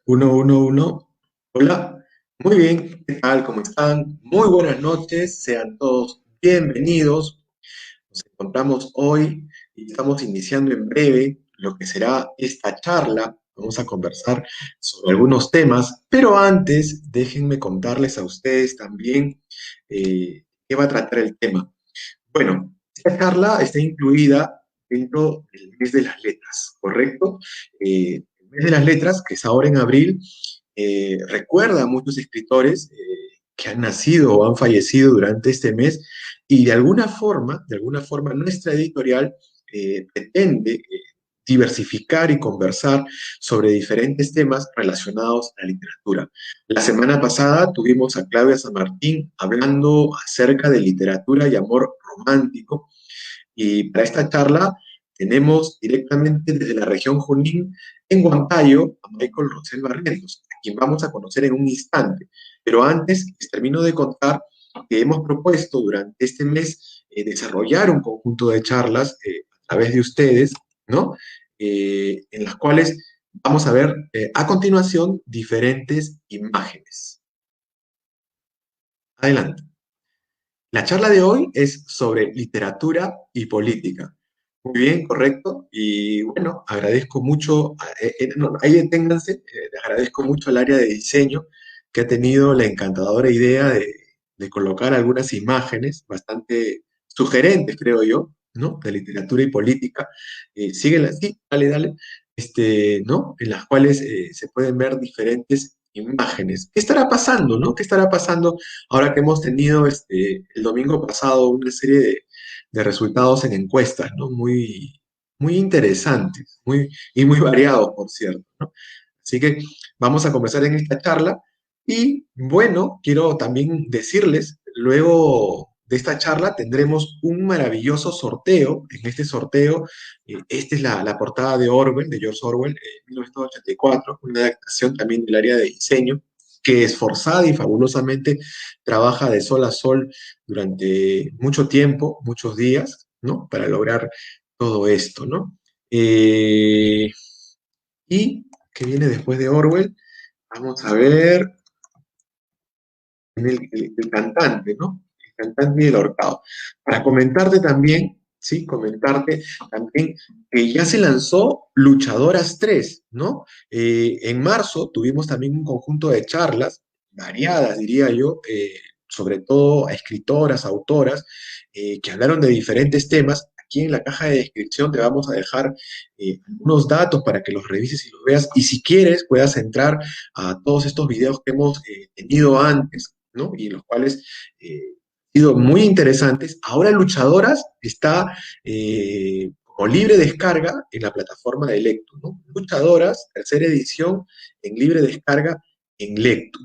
Uno, uno, uno. Hola, muy bien, ¿qué tal? ¿Cómo están? Muy buenas noches, sean todos bienvenidos. Nos encontramos hoy y estamos iniciando en breve lo que será esta charla. Vamos a conversar sobre algunos temas, pero antes déjenme contarles a ustedes también qué va a tratar el tema. Bueno, esta charla está incluida dentro del mes de las letras, ¿correcto? El mes de las letras, que es ahora en abril, recuerda a muchos escritores que han nacido o han fallecido durante este mes y de alguna forma nuestra editorial pretende diversificar y conversar sobre diferentes temas relacionados a la literatura. La semana pasada tuvimos a Claudia San Martín hablando acerca de literatura y amor romántico. Y para esta charla tenemos directamente desde la región Junín, en Huancayo, a Michael Rosel Barrientos, a quien vamos a conocer en un instante. Pero antes les termino de contar que hemos propuesto durante este mes desarrollar un conjunto de charlas a través de ustedes, ¿no? En las cuales vamos a ver a continuación diferentes imágenes. Adelante. La charla de hoy es sobre literatura y política. Muy bien, correcto. Y bueno, agradezco mucho, no, ahí deténganse, les agradezco mucho al área de diseño que ha tenido la encantadora idea de colocar algunas imágenes bastante sugerentes, creo yo, ¿no? De literatura y política. Síguela, sí, dale, dale. ¿No? En las cuales se pueden ver diferentes imágenes. ¿Qué estará pasando, no? ¿Qué estará pasando ahora que hemos tenido el domingo pasado una serie de resultados en encuestas, ¿no? Muy interesantes, y muy variados, por cierto, ¿no? Así que vamos a comenzar en esta charla y bueno, quiero también decirles, luego de esta charla tendremos un maravilloso sorteo. En este sorteo, esta es la portada de Orwell, de George Orwell, 1984, una adaptación también del área de diseño que esforzada y fabulosamente trabaja de sol a sol durante mucho tiempo, muchos días, ¿no? Para lograr todo esto, ¿no? Y que viene después de Orwell, vamos a ver el cantante, ¿no? El cantante y el ahorcado. Para comentarte también, ¿sí? Comentarte también que ya se lanzó Luchadoras 3, ¿no? En marzo tuvimos también un conjunto de charlas, variadas, diría yo, sobre todo a escritoras, autoras, que hablaron de diferentes temas. Aquí en la caja de descripción te vamos a dejar algunos datos para que los revises y los veas. Y si quieres, puedas entrar a todos estos videos que hemos tenido antes, ¿no? Y los cuales han sido muy interesantes. Ahora Luchadoras está como libre descarga en la plataforma de Lectu, ¿no? Luchadoras, tercera edición, en libre descarga en Lectu.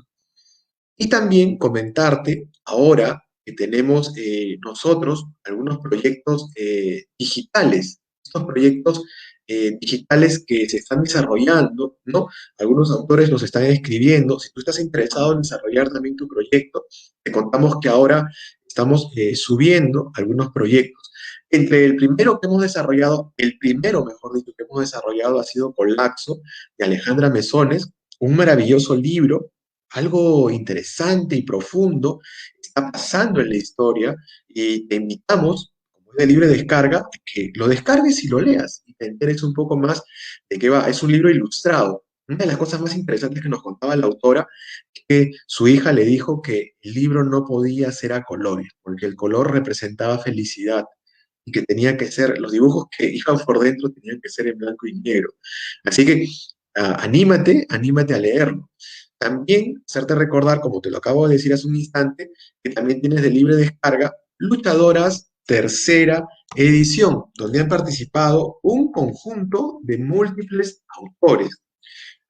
Y también comentarte ahora que tenemos nosotros algunos proyectos digitales, estos proyectos digitales que se están desarrollando, ¿no? Algunos autores nos están escribiendo. Si tú estás interesado en desarrollar también tu proyecto, te contamos que ahora estamos subiendo algunos proyectos. Entre el primero que hemos desarrollado, el primero, mejor dicho, que hemos desarrollado ha sido Colapso, de Alejandra Mesones, un maravilloso libro, algo interesante y profundo está pasando en la historia y te invitamos, como es de libre descarga, que lo descargues y lo leas y te enteres un poco más de qué va. Es un libro ilustrado. Una de las cosas más interesantes que nos contaba la autora es que su hija le dijo que el libro no podía ser a colores, porque el color representaba felicidad y que tenía que ser, los dibujos que iban por dentro tenían que ser en blanco y negro. Así que anímate, anímate a leerlo. También hacerte recordar, como te lo acabo de decir hace un instante, que también tienes de libre descarga Luchadoras tercera edición, donde han participado un conjunto de múltiples autores.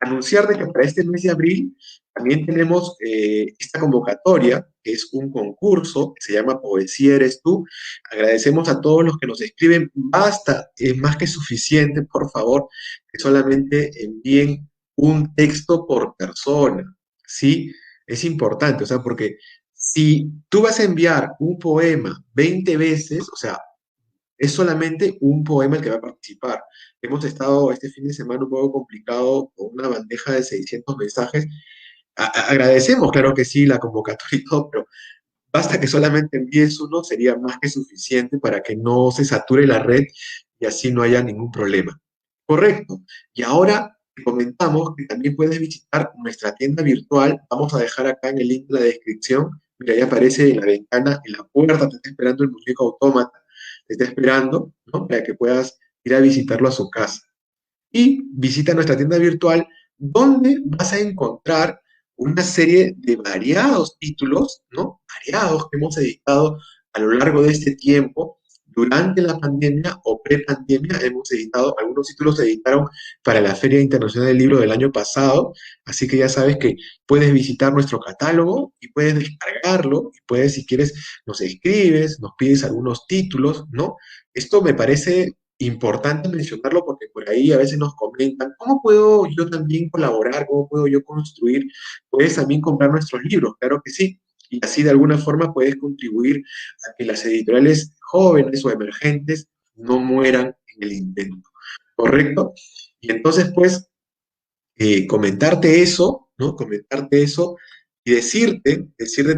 Anunciar de que para este mes de abril también tenemos esta convocatoria, que es un concurso que se llama Poesía Eres Tú. Agradecemos a todos los que nos escriben. Basta, es más que suficiente, por favor, que solamente envíen un texto por persona, ¿sí? Es importante, o sea, porque si tú vas a enviar un poema 20 veces, o sea, es solamente un poema el que va a participar. Hemos estado este fin de semana un poco complicado con una bandeja de 600 mensajes. Agradecemos, claro que sí, la convocatoria y todo, pero basta que solamente envíes uno, sería más que suficiente para que no se sature la red y así no haya ningún problema. Correcto. Y ahora te comentamos que también puedes visitar nuestra tienda virtual. Vamos a dejar acá en el link de la descripción. Mira, ahí aparece en la ventana, en la puerta, te está esperando el muñeco autómata, te está esperando, ¿no? Para que puedas ir a visitarlo a su casa y visita nuestra tienda virtual donde vas a encontrar una serie de variados títulos, ¿no? Variados que hemos editado a lo largo de este tiempo. Durante la pandemia o pre-pandemia hemos editado, algunos títulos se editaron para la Feria Internacional del Libro del año pasado, así que ya sabes que puedes visitar nuestro catálogo y puedes descargarlo, y puedes, si quieres, nos escribes, nos pides algunos títulos, ¿no? Esto me parece importante mencionarlo porque por ahí a veces nos comentan, ¿cómo puedo yo también colaborar? ¿Cómo puedo yo construir? Puedes también comprar nuestros libros, claro que sí. Y así de alguna forma puedes contribuir a que las editoriales jóvenes o emergentes no mueran en el intento. ¿Correcto? Y entonces, pues, comentarte eso, ¿no? Comentarte eso y decirte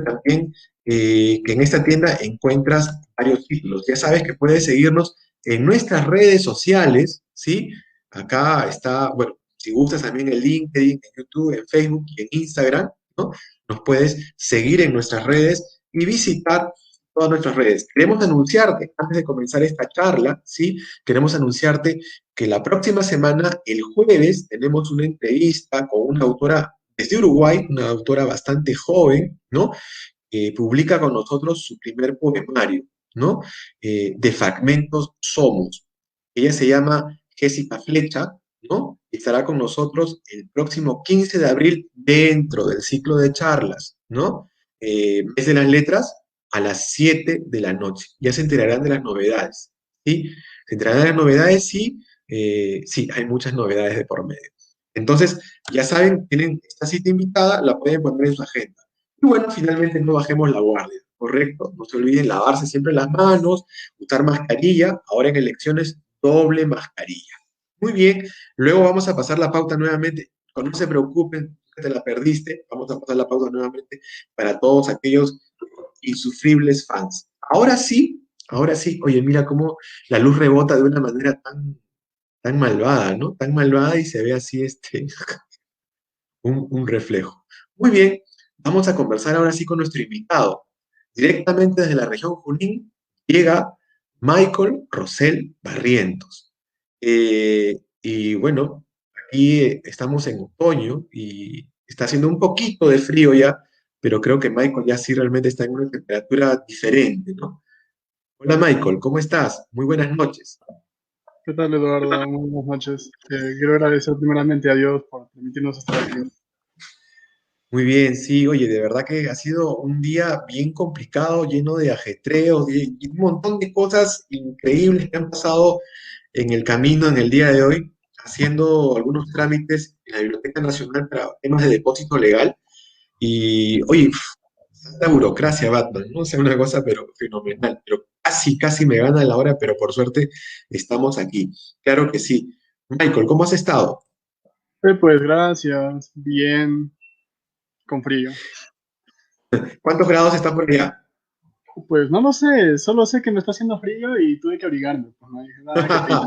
también que en esta tienda encuentras varios títulos. Ya sabes que puedes seguirnos en nuestras redes sociales, ¿sí? Acá está, bueno, si gustas también en LinkedIn, en YouTube, en Facebook y en Instagram, ¿no? Nos puedes seguir en nuestras redes y visitar todas nuestras redes. Queremos anunciarte, antes de comenzar esta charla, ¿sí? Queremos anunciarte que la próxima semana, el jueves, tenemos una entrevista con una autora desde Uruguay, una autora bastante joven, ¿no? Publica con nosotros su primer poemario, ¿no? De Fragmentos Somos. Ella se llama Jessica Flecha, ¿no? Y estará con nosotros el próximo 15 de abril dentro del ciclo de charlas, ¿no? Mes de las Letras a las 7 de la noche. Ya se enterarán de las novedades, ¿sí? Se enterarán de las novedades, sí, sí, hay muchas novedades de por medio. Entonces, ya saben, tienen esta cita invitada, la pueden poner en su agenda. Y bueno, finalmente no bajemos la guardia, ¿correcto? No se olviden lavarse siempre las manos, usar mascarilla, ahora en elecciones doble mascarilla. Muy bien, luego vamos a pasar la pauta nuevamente. No se preocupen, que te la perdiste, vamos a pasar la pauta nuevamente para todos aquellos insufribles fans. Ahora sí, oye, mira cómo la luz rebota de una manera tan malvada, ¿no? Tan malvada y se ve así un reflejo. Muy bien, vamos a conversar ahora sí con nuestro invitado. Directamente desde la región Junín llega Michael Rosell Barrientos. Y bueno, aquí estamos en otoño y está haciendo un poquito de frío ya, pero creo que Michael ya sí realmente está en una temperatura diferente, ¿no? Hola Michael, ¿cómo estás? Muy buenas noches. ¿Qué tal, Eduardo? Muy buenas noches. Quiero agradecer primeramente a Dios por permitirnos estar aquí. Muy bien, sí, oye, de verdad que ha sido un día bien complicado, lleno de ajetreos y un montón de cosas increíbles que han pasado en el camino en el día de hoy, haciendo algunos trámites en la Biblioteca Nacional para temas de depósito legal. Y, oye, la burocracia, Batman, no sé, una cosa, pero fenomenal, pero casi me gana la hora, pero por suerte estamos aquí. Claro que sí. Michael, ¿cómo has estado? Pues gracias, bien, con frío. ¿Cuántos grados está por allá? Pues no lo sé, solo sé que me está haciendo frío y tuve que abrigarme. Pues no hay nada que te...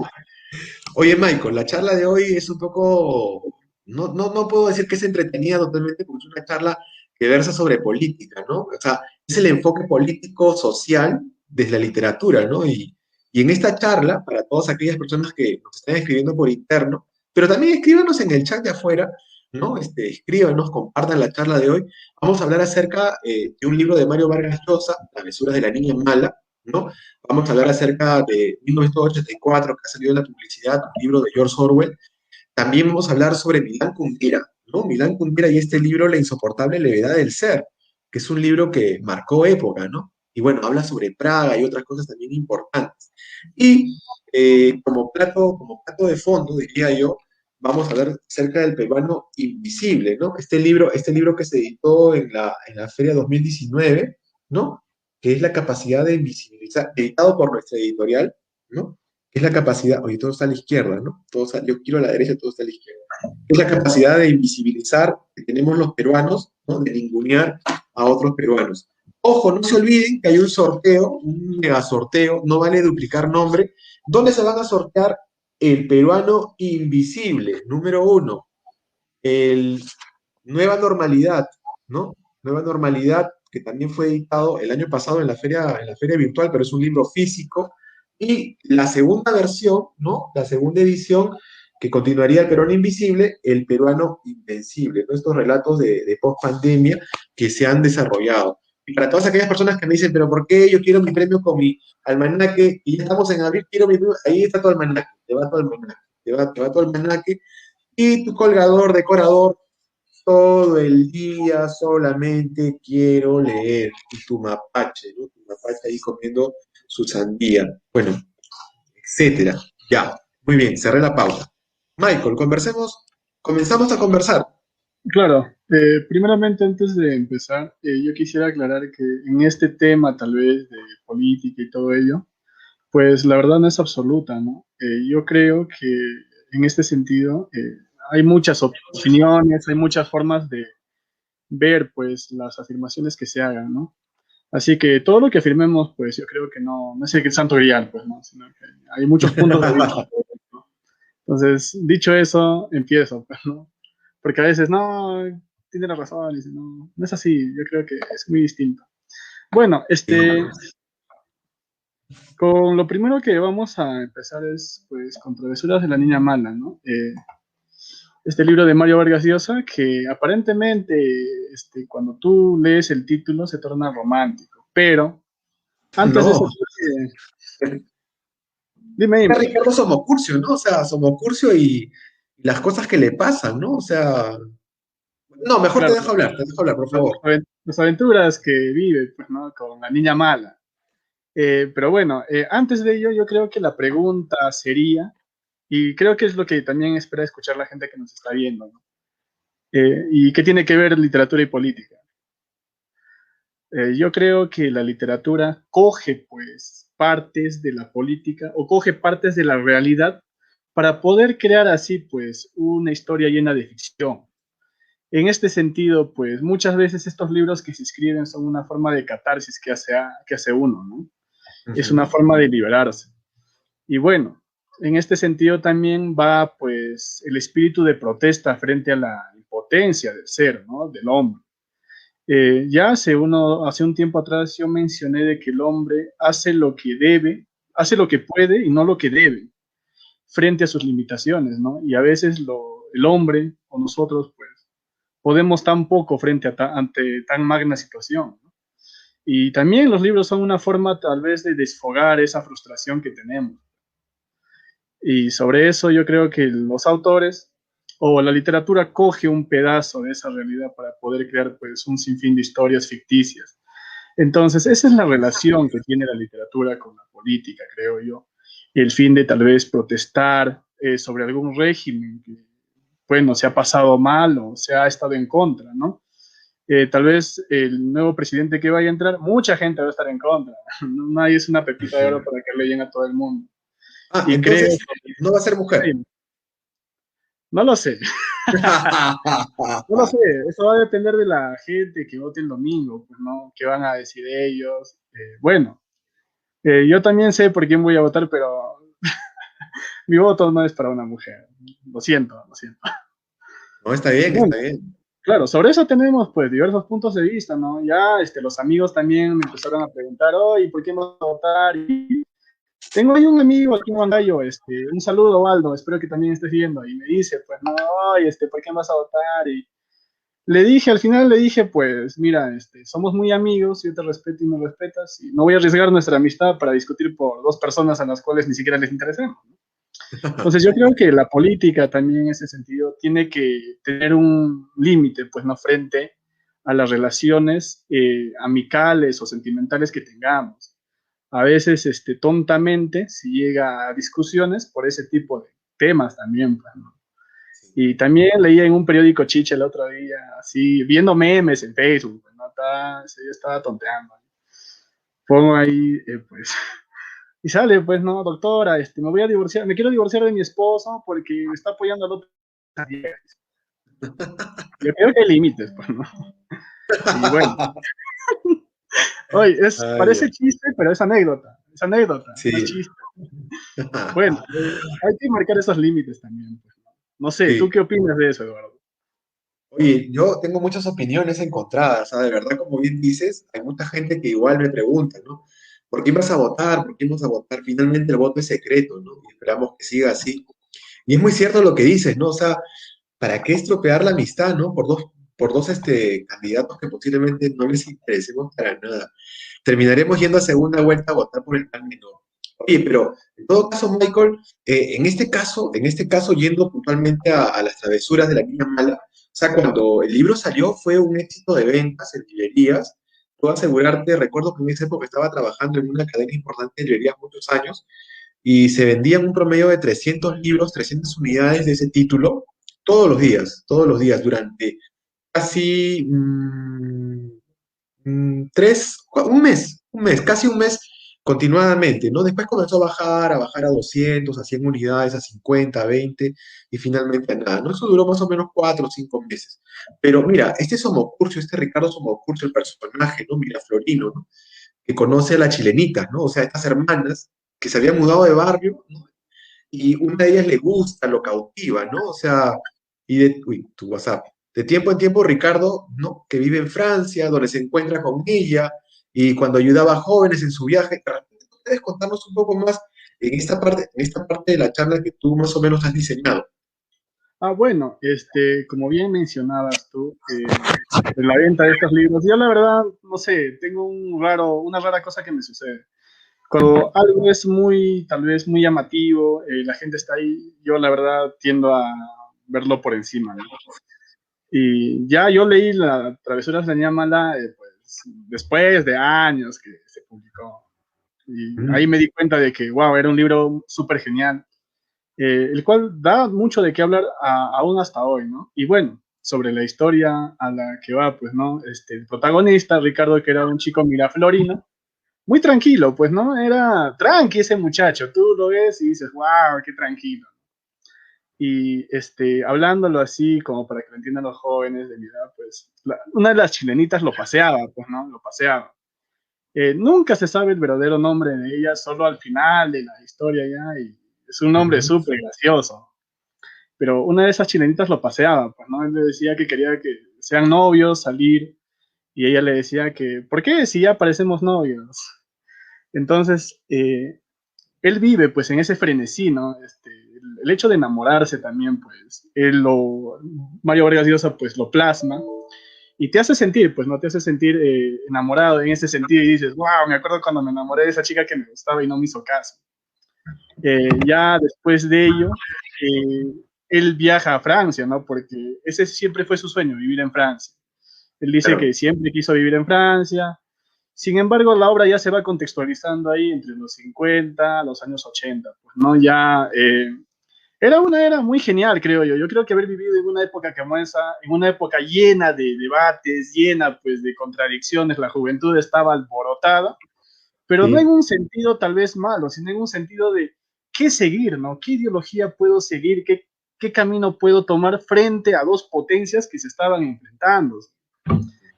Oye, Michael, la charla de hoy es un poco, no puedo decir que es entretenida totalmente, porque es una charla que versa sobre política, ¿no? O sea, es el enfoque político-social desde la literatura, ¿no? Y en esta charla, para todas aquellas personas que nos están escribiendo por interno, pero también escríbanos en el chat de afuera, ¿no? Escríbanos, compartan la charla de hoy. Vamos a hablar acerca de un libro de Mario Vargas Llosa, Travesuras de la Niña Mala, ¿no? Vamos a hablar acerca de 1984, que ha salido en la publicidad, un libro de George Orwell. También vamos a hablar sobre Milán Kundera, ¿no? Milán Kundera y este libro, La insoportable levedad del ser, que es un libro que marcó época, ¿no? Y bueno, habla sobre Praga y otras cosas también importantes. Y como plato de fondo, diría yo, vamos a hablar acerca del peruano invisible, ¿no? Este libro que se editó en la Feria 2019, ¿no? Que es la capacidad de invisibilizar, editado por nuestra editorial. ¿no? Es la capacidad, oye, todo está a la izquierda, ¿no? Yo quiero a la derecha, todo está a la izquierda. Es la capacidad de invisibilizar que tenemos los peruanos, ¿no? De ningunear a otros peruanos. Ojo, no se olviden que hay un sorteo, un mega sorteo, no vale duplicar nombre. ¿Dónde se van a sortear el peruano invisible? Número uno, el Nueva Normalidad, ¿no? Nueva Normalidad, que también fue editado el año pasado en la feria virtual, pero es un libro físico. Y la segunda versión, ¿no? La segunda edición, que continuaría el peruano invisible, el peruano invencible, ¿no? Estos relatos de post-pandemia que se han desarrollado. Y para todas aquellas personas que me dicen, pero ¿por qué yo quiero mi premio con mi almanaque? Y ya estamos en abril, quiero mi premio. Ahí está tu almanaque, te va tu almanaque, te va tu almanaque. Y tu colgador, decorador, todo el día solamente quiero leer. Y tu mapache, ¿no? Tu mapache ahí comiendo su sandía. Bueno, etcétera. Ya, muy bien, cerré la pauta. Michael, conversemos, comenzamos a conversar. Claro, primeramente antes de empezar, yo quisiera aclarar que en este tema tal vez de política y todo ello, pues la verdad no es absoluta, ¿no? Yo creo que en este sentido hay muchas opiniones, hay muchas formas de ver pues las afirmaciones que se hagan, ¿no? Así que todo lo que afirmemos, pues yo creo que no es el santo grial, pues, ¿no? Sino que hay muchos puntos de vista, ¿no? Entonces, dicho eso, empiezo, pues, ¿no? Porque a veces, no, tiene la razón, y dice, no es así, yo creo que es muy distinto. Bueno, con lo primero que vamos a empezar es, pues, con Travesuras de la Niña Mala, ¿no? Este libro de Mario Vargas Llosa, que aparentemente, cuando tú lees el título, se torna romántico, pero antes de eso, No, dime. Ricardo Somocurcio, ¿no? O sea, Somocurcio y las cosas que le pasan, ¿no? O sea, no, mejor Claro, te dejo hablar, por favor. las aventuras que vive, pues, ¿no? Con la niña mala. Pero bueno, antes de ello, yo creo que la pregunta sería, y creo que es lo que también espera escuchar la gente que nos está viendo, ¿no? ¿Y qué tiene que ver literatura y política? Yo creo que la literatura coge, pues, partes de la política o coge partes de la realidad para poder crear así, pues, una historia llena de ficción. En este sentido, pues muchas veces estos libros que se escriben son una forma de catarsis que hace uno, ¿no? Es una Ujú. forma de liberarse. Y bueno, en este sentido también va pues el espíritu de protesta frente a la impotencia del ser, ¿no? Del hombre. Hace un tiempo atrás yo mencioné de que el hombre hace lo que debe, hace lo que puede y no lo que debe frente a sus limitaciones, ¿no? Y a veces el hombre o nosotros pues podemos tan poco frente ante tan magna situación, ¿no? Y también los libros son una forma tal vez de desfogar esa frustración que tenemos. Y sobre eso yo creo que los autores o la literatura coge un pedazo de esa realidad para poder crear pues un sinfín de historias ficticias. Entonces, esa es la relación que tiene la literatura con la política, creo yo. El fin de tal vez protestar sobre algún régimen que, bueno, se ha pasado mal o se ha estado en contra, ¿no? Tal vez el nuevo presidente que vaya a entrar, mucha gente va a estar en contra. Nadie es una pepita de oro Ujú. para que le lleguen a todo el mundo. Ah, Y creo entonces no va a ser mujer. que, no lo sé, no lo sé, eso va a depender de la gente que vote el domingo, pues, ¿no? ¿Qué van a decir ellos? Bueno, yo también sé por quién voy a votar, pero mi voto no es para una mujer. Lo siento, lo siento. No, está Y bien, bueno, está bien. claro, sobre eso tenemos pues diversos puntos de vista, ¿no? Ya los amigos también me empezaron a preguntar, oye, ¿por qué vamos a votar? Y tengo ahí un amigo aquí en Huancayo, un saludo, Waldo, espero que también estés viendo. Y me dice, pues, no, oye, ¿por qué vas a votar? Y al final le dije, pues, mira, somos muy amigos, yo te respeto y me respetas, y no voy a arriesgar nuestra amistad para discutir por dos personas a las cuales ni siquiera les interesemos, ¿no? Entonces yo creo que la política también en ese sentido tiene que tener un límite, pues no frente a las relaciones amicales o sentimentales que tengamos. A veces, tontamente, se llega a discusiones por ese tipo de temas también, pues, ¿no? Y también leía en un periódico Chiche el otro día, así, viendo memes en Facebook, pues, ¿no? Yo estaba tonteando. Pongo ahí, pues, Y sale, pues, no, doctora, me voy a divorciar, me quiero divorciar de mi esposo porque me está apoyando al otro. Yo creo que hay límites, pues, ¿no? Y bueno, oye, Ah, ya. parece chiste, pero es anécdota, no es Sí. chiste. Bueno, hay que marcar esos límites también, pues, ¿no? No sé, ¿tú Sí. qué opinas de eso, Eduardo? Oye, yo tengo muchas opiniones encontradas, ¿sabes? De verdad, como bien dices, hay mucha gente que igual me pregunta, ¿no? ¿Por qué vas a votar? ¿Por qué vas a votar? Finalmente el voto es secreto, ¿no? Y esperamos que siga así. Y es muy cierto lo que dices, ¿no? O sea, ¿para qué estropear la amistad, ¿no? Por dos candidatos que posiblemente no les interesemos para nada. Terminaremos yendo a segunda vuelta a votar por el plan menor. Oye, pero en todo caso, Michael, en este caso, yendo puntualmente a las travesuras de la niña mala, o sea, cuando el libro salió fue un éxito de ventas en librerías. Puedo asegurarte, recuerdo que en esa época estaba trabajando en una cadena importante de librerías muchos años y se vendían un promedio de 300 libros, 300 unidades de ese título todos los días, durante casi casi un mes continuadamente, ¿no? Después comenzó a bajar a 200, a 100 unidades, a 50, a 20 y finalmente a nada, ¿no? Eso duró más o menos 4 o 5 meses. Pero mira, este Somocurcio, este Ricardo Somocurcio, el personaje, ¿no? Mira, Florino, ¿no? Que conoce a la chilenita, ¿no? O sea, estas hermanas que se habían mudado de barrio, ¿no? Y una de ellas le gusta, lo cautiva, ¿no? O sea, uy, tu WhatsApp. De tiempo en tiempo, Ricardo, ¿no? Que vive en Francia, donde se encuentra con ella, y cuando ayudaba a jóvenes en su viaje, ¿puedes contarnos un poco más en esta parte de la charla que tú más o menos has diseñado? Ah, bueno, como bien mencionabas tú, en la venta de estos libros, yo la verdad, no sé, tengo una rara cosa que me sucede. Cuando algo es muy, tal vez muy llamativo, la gente está ahí, yo la verdad tiendo a verlo por encima, ¿no? Y ya yo leí La Travesura de la Niña Mala, pues, después de años que se publicó. Y ahí Mm, me di cuenta de que, wow, era un libro súper genial, el cual da mucho de qué hablar aún hasta hoy, ¿no? Y bueno, sobre la historia a la que va, pues, ¿no? El protagonista, Ricardo, que era un chico miraflorino, muy tranquilo, pues, ¿no? Era tranqui ese muchacho, tú lo ves y dices, wow, qué tranquilo. Y hablándolo así, como para que lo entiendan los jóvenes de mi edad, pues, una de las chilenitas lo paseaba, pues, ¿no? Lo paseaba. Nunca se sabe el verdadero nombre de ella, solo al final de la historia ya, y es un nombre ujú. súper gracioso. Pero una de esas chilenitas lo paseaba, pues, ¿no? Él le decía que quería que sean novios, salir, y ella le decía que, ¿por qué si ya parecemos novios? Entonces, él vive pues en ese frenesí, ¿no? El hecho de enamorarse también, pues, Mario Vargas Llosa pues lo plasma y te hace sentir, pues, ¿no? Te hace sentir enamorado en ese sentido y dices, wow, me acuerdo cuando me enamoré de esa chica que me gustaba y no me hizo caso. Ya después de ello, eh, él viaja a Francia, ¿no? Porque ese siempre fue su sueño, vivir en Francia. Él dice Claro. que siempre quiso vivir en Francia. Sin embargo, la obra ya se va contextualizando ahí entre los 50, los años 80, pues, ¿no? Ya era una era muy genial, creo yo. Yo creo que haber vivido en una época como esa, en una época llena de debates, llena pues de contradicciones, la juventud estaba alborotada, pero no en Sí. un sentido tal vez malo, sino en un sentido de qué seguir, ¿no? ¿Qué ideología puedo seguir? ¿Qué camino puedo tomar frente a dos potencias que se estaban enfrentando?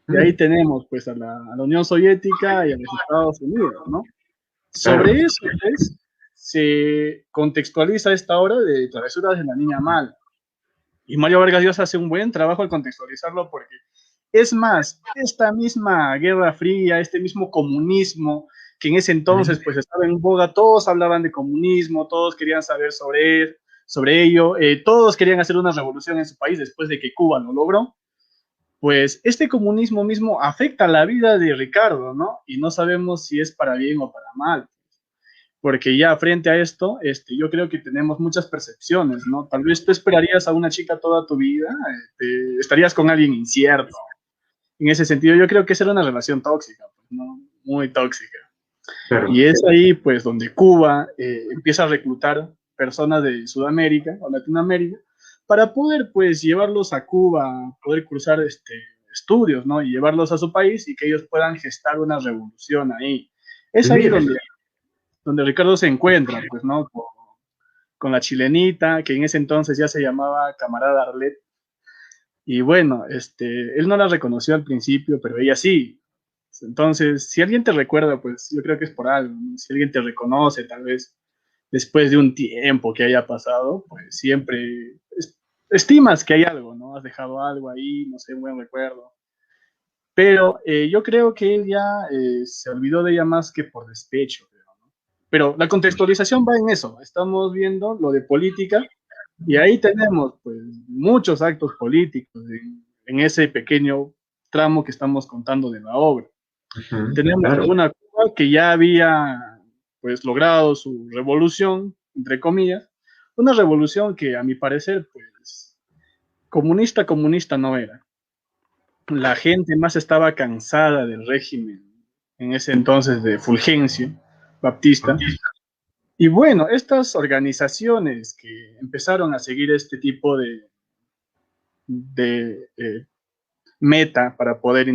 Y ahí Mm, tenemos pues a la Unión Soviética y a los Estados Unidos, ¿no? claro. Sobre eso, pues, se contextualiza esta obra de Travesuras de la Niña Mala. Y Mario Vargas Llosa hace un buen trabajo al contextualizarlo porque, es más, esta misma Guerra Fría, este mismo comunismo, que en ese entonces Mm, pues estaba en boga, todos hablaban de comunismo, todos querían saber sobre ello, todos querían hacer una revolución en su país después de que Cuba lo logró, pues este comunismo mismo afecta la vida de Ricardo, ¿no? Y no sabemos si es para bien o para mal, porque ya frente a esto, yo creo que tenemos muchas percepciones, ¿no? Tal vez tú esperarías a una chica toda tu vida, estarías con alguien incierto. En ese sentido, yo creo que esa era una relación tóxica, pues, ¿no? Muy tóxica. claro. Y es ahí, pues, donde Cuba empieza a reclutar personas de Sudamérica o Latinoamérica para poder, pues, llevarlos a Cuba, poder cursar estudios, ¿no? Y llevarlos a su país y que ellos puedan gestar una revolución ahí. Y Es ahí mira, donde donde Ricardo se encuentra, pues, ¿no? Con la chilenita, que en ese entonces ya se llamaba Camarada Arlet. Y bueno, él no la reconoció al principio, pero ella sí. Entonces, si alguien te recuerda, pues yo creo que es por algo, ¿no? Si alguien te reconoce, tal vez después de un tiempo que haya pasado, pues siempre estimas que hay algo, ¿no? Has dejado algo ahí, no sé, un buen recuerdo. Pero yo creo que él ya se olvidó de ella más que por despecho, creo, ¿no? Pero la contextualización va en eso. Estamos viendo lo de política y ahí tenemos pues muchos actos políticos en ese pequeño tramo que estamos contando de la obra. Tenemos a Claro. una Cuba que ya había pues logrado su revolución, entre comillas, una revolución que a mi parecer pues comunista no era. La gente más estaba cansada del régimen en ese entonces de Fulgencio Baptista. Y bueno, estas organizaciones que empezaron a seguir este tipo de meta para poder,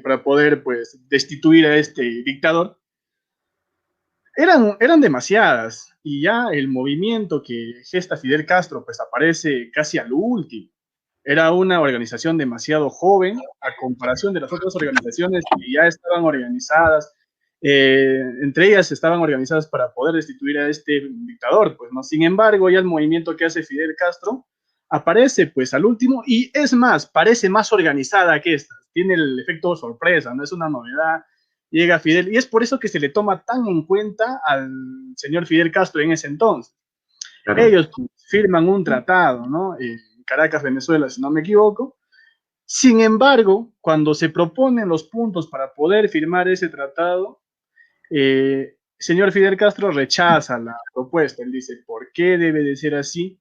para poder pues, destituir a este dictador, eran demasiadas. Y ya el movimiento que gesta Fidel Castro pues aparece casi al último. Era una organización demasiado joven a comparación de las otras organizaciones que ya estaban organizadas. Entre ellas estaban organizadas para poder destituir a este dictador, pues, ¿no? Sin embargo, ya el movimiento que hace Fidel Castro aparece, pues, al último, y es más, parece más organizada que esta. Tiene el efecto sorpresa, no es una novedad. Llega Fidel, y es por eso que se le toma tan en cuenta al señor Fidel Castro en ese entonces. Claro. Ellos pues, firman un tratado, ¿no? Caracas, Venezuela, si no me equivoco. Sin embargo, cuando se proponen los puntos para poder firmar ese tratado, señor Fidel Castro rechaza la propuesta. Él dice, ¿por qué debe de ser así?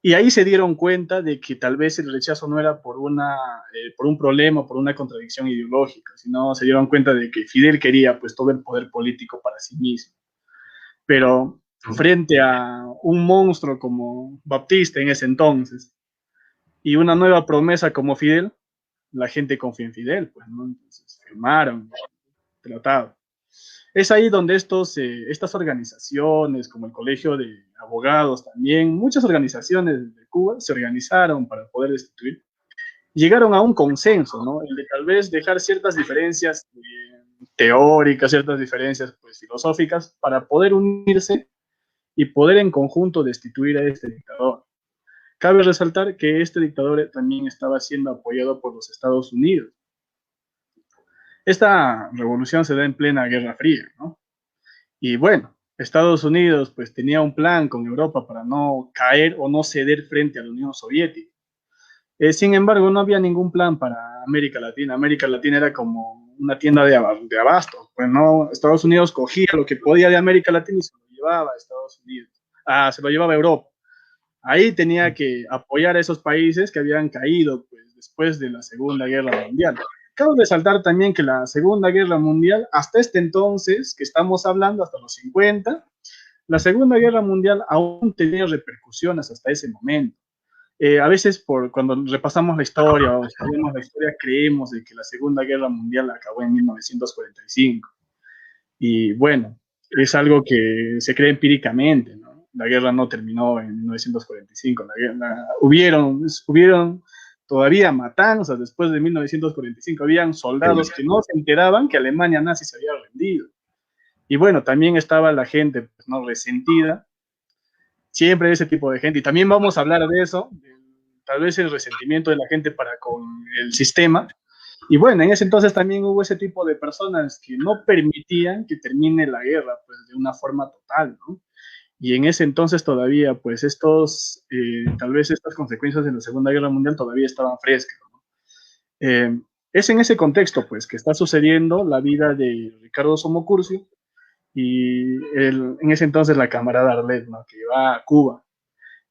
Y ahí se dieron cuenta de que tal vez el rechazo no era por un problema, por una contradicción ideológica, sino se dieron cuenta de que Fidel quería pues todo el poder político para sí mismo. Pero frente a un monstruo como Baptista en ese entonces y una nueva promesa como Fidel, la gente confía en Fidel, pues, ¿no? Entonces firmaron el tratado. Es ahí donde estas organizaciones, como el Colegio de Abogados también, muchas organizaciones de Cuba se organizaron para poder destituir, llegaron a un consenso, ¿no? El de tal vez dejar ciertas diferencias teóricas, ciertas diferencias pues, filosóficas, para poder unirse y poder en conjunto destituir a este dictador. Cabe resaltar que este dictador también estaba siendo apoyado por los Estados Unidos. Esta revolución se da en plena Guerra Fría, ¿no? Y bueno, Estados Unidos pues tenía un plan con Europa para no caer o no ceder frente a la Unión Soviética. Sin embargo, no había ningún plan para América Latina. América Latina era como una tienda de abasto. Pues no, Estados Unidos cogía lo que podía de América Latina y se lo llevaba a Estados Unidos. Se lo llevaba a Europa. Ahí tenía que apoyar a esos países que habían caído pues, después de la Segunda Guerra Mundial. Cabe resaltar también que la Segunda Guerra Mundial, hasta este entonces, que estamos hablando, hasta los 50, la Segunda Guerra Mundial aún tenía repercusiones hasta ese momento. A veces cuando repasamos la historia o estudiamos la historia, creemos de que la Segunda Guerra Mundial acabó en 1945. Y bueno, es algo que se cree empíricamente, ¿no? La guerra no terminó en 1945. Hubieron todavía matanzas después de 1945. Habían soldados que no se enteraban que Alemania nazi se había rendido. Y bueno, también estaba la gente pues, no resentida. Siempre hay ese tipo de gente. Y también vamos a hablar de eso, tal vez el resentimiento de la gente para con el sistema. Y bueno, en ese entonces también hubo ese tipo de personas que no permitían que termine la guerra pues, de una forma total, ¿no? Y en ese entonces todavía, pues tal vez estas consecuencias de la Segunda Guerra Mundial todavía estaban frescas, ¿no? Es en ese contexto, pues, que está sucediendo la vida de Ricardo Somocurcio y en ese entonces la camarada Arlet, ¿no? Que va a Cuba.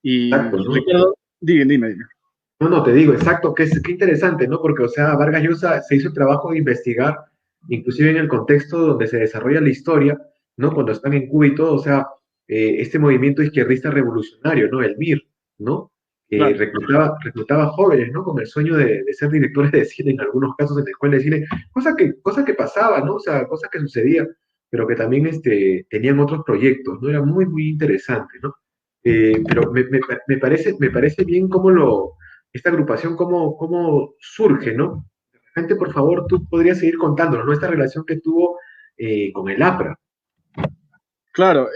Y Exacto, ¿no? Ricardo, dime. No, no, te digo, exacto, qué interesante, ¿no? Porque, o sea, Vargas Llosa se hizo el trabajo de investigar, inclusive en el contexto donde se desarrolla la historia, ¿no? Cuando están en Cuba y todo, o sea, este movimiento izquierdista revolucionario, ¿no? El MIR, ¿no? Claro. Reclutaba jóvenes, ¿no? Con el sueño de ser directores de cine, en algunos casos en la escuela de cine, cosa que pasaba, ¿no? O sea, cosa que sucedía. pero que también tenían otros proyectos, ¿no? Era muy, muy interesante, ¿no? Pero me parece bien esta agrupación, cómo surge, ¿no? De repente, por favor, tú podrías seguir contándonos, ¿no? Esta relación que tuvo con el APRA. Claro,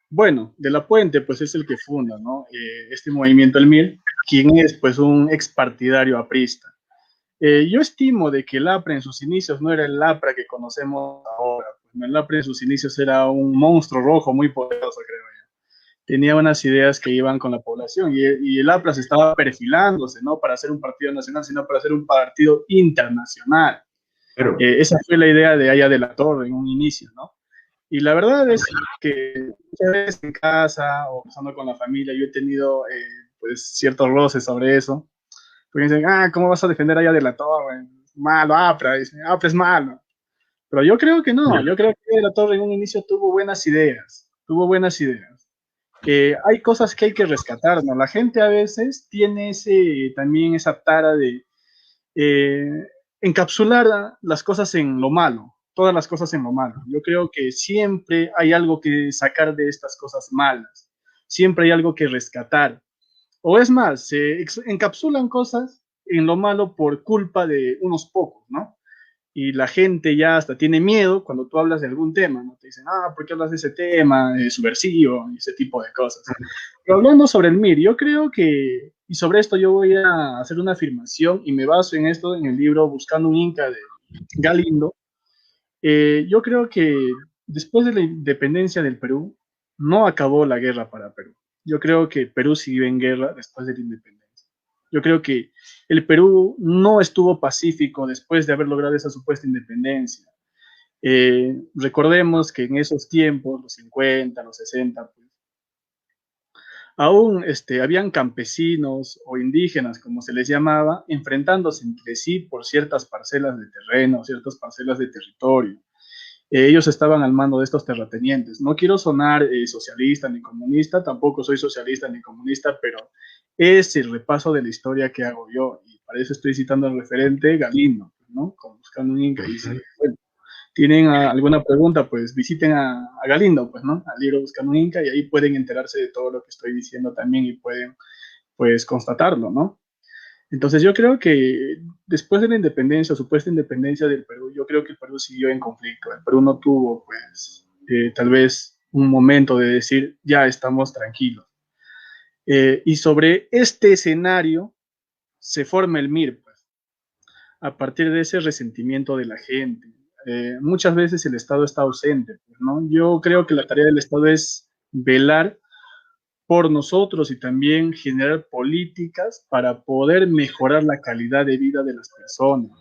bueno, De la Puente pues es el que funda, ¿no? Este movimiento El MIR, quien es pues un expartidario aprista. Yo estimo de que el APRA en sus inicios no era el APRA que conocemos ahora. Pues, el APRA en sus inicios era un monstruo rojo muy poderoso, creo yo. Tenía unas ideas que iban con la población y el APRA se estaba perfilándose, no para ser un partido nacional, sino para ser un partido internacional. Claro, Esa fue la idea de Aya de la Torre en un inicio, ¿no? Y la verdad es que muchas veces en casa o pasando con la familia yo he tenido pues ciertos roces sobre eso. Porque dicen, ¿cómo vas a defender Aya de la Torre? Malo, APRA, dicen, APRA es malo. Pero yo creo que no, yo creo que Aya de la Torre en un inicio tuvo buenas ideas, tuvo buenas ideas. Hay cosas que hay que rescatar, ¿no? La gente a veces tiene también esa tara de eh, encapsular las cosas en lo malo, todas las cosas en lo malo. Yo creo que siempre hay algo que sacar de estas cosas malas, siempre hay algo que rescatar. O es más, se encapsulan cosas en lo malo por culpa de unos pocos, ¿no? Y la gente ya hasta tiene miedo cuando tú hablas de algún tema, ¿no? Te dicen, ¿por qué hablas de ese tema subversivo y ese tipo de cosas? Pero hablando sobre el MIR, yo creo que, y sobre esto yo voy a hacer una afirmación y me baso en esto en el libro Buscando un Inca de Galindo. Yo creo que después de la independencia del Perú, no acabó la guerra para Perú. Yo creo que Perú siguió en guerra después de la independencia. Yo creo que el Perú no estuvo pacífico después de haber logrado esa supuesta independencia. Recordemos que en esos tiempos, los 50, los 60, pues, aún habían campesinos o indígenas, como se les llamaba, enfrentándose entre sí por ciertas parcelas de terreno, ciertas parcelas de territorio. Ellos estaban al mando de estos terratenientes. No quiero sonar socialista ni comunista, tampoco soy socialista ni comunista, pero es el repaso de la historia que hago yo, y para eso estoy citando al referente Galindo, ¿no? Como Buscando un Inca, y dice, bueno, tienen alguna pregunta, pues visiten a Galindo, pues, ¿no? Al libro Buscando un Inca, y ahí pueden enterarse de todo lo que estoy diciendo también y pueden, pues, constatarlo, ¿no? Entonces yo creo que después de la independencia, o supuesta independencia del Perú, yo creo que el Perú siguió en conflicto. El Perú no tuvo, pues, tal vez un momento de decir, ya estamos tranquilos. Y sobre este escenario se forma el MIR, pues, a partir de ese resentimiento de la gente. Muchas veces el Estado está ausente, pues, ¿no? Yo creo que la tarea del Estado es velar por nosotros y también generar políticas para poder mejorar la calidad de vida de las personas.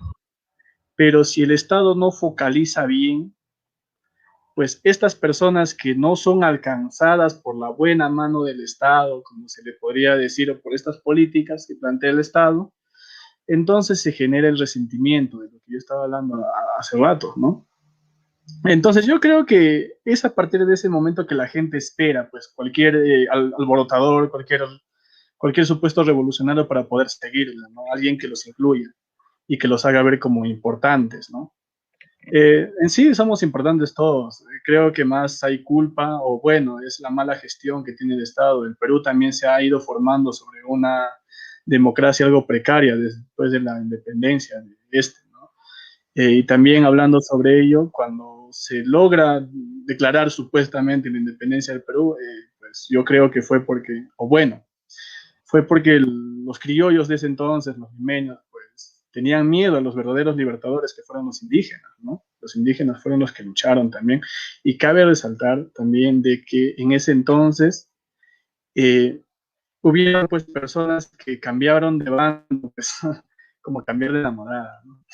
Pero si el Estado no focaliza bien, pues estas personas que no son alcanzadas por la buena mano del Estado, como se le podría decir, o por estas políticas que plantea el Estado, entonces se genera el resentimiento de lo que yo estaba hablando hace rato, ¿no? Entonces yo creo que es a partir de ese momento que la gente espera, pues cualquier alborotador, cualquier supuesto revolucionario para poder seguirla, ¿no? Alguien que los incluya y que los haga ver como importantes, ¿no? En sí somos importantes todos. Creo que más hay culpa, o bueno, es la mala gestión que tiene el Estado. El Perú también se ha ido formando sobre una democracia algo precaria después de la independencia de ¿no? Y también hablando sobre ello, cuando se logra declarar supuestamente la independencia del Perú, pues yo creo que fue porque, o bueno, fue porque los criollos de ese entonces, los limeños, pues tenían miedo a los verdaderos libertadores que fueron los indígenas, ¿no? Los indígenas fueron los que lucharon también. Y cabe resaltar también de que en ese entonces eh, hubieron pues personas que cambiaron de bando, pues, como cambiar de enamorada, ¿no?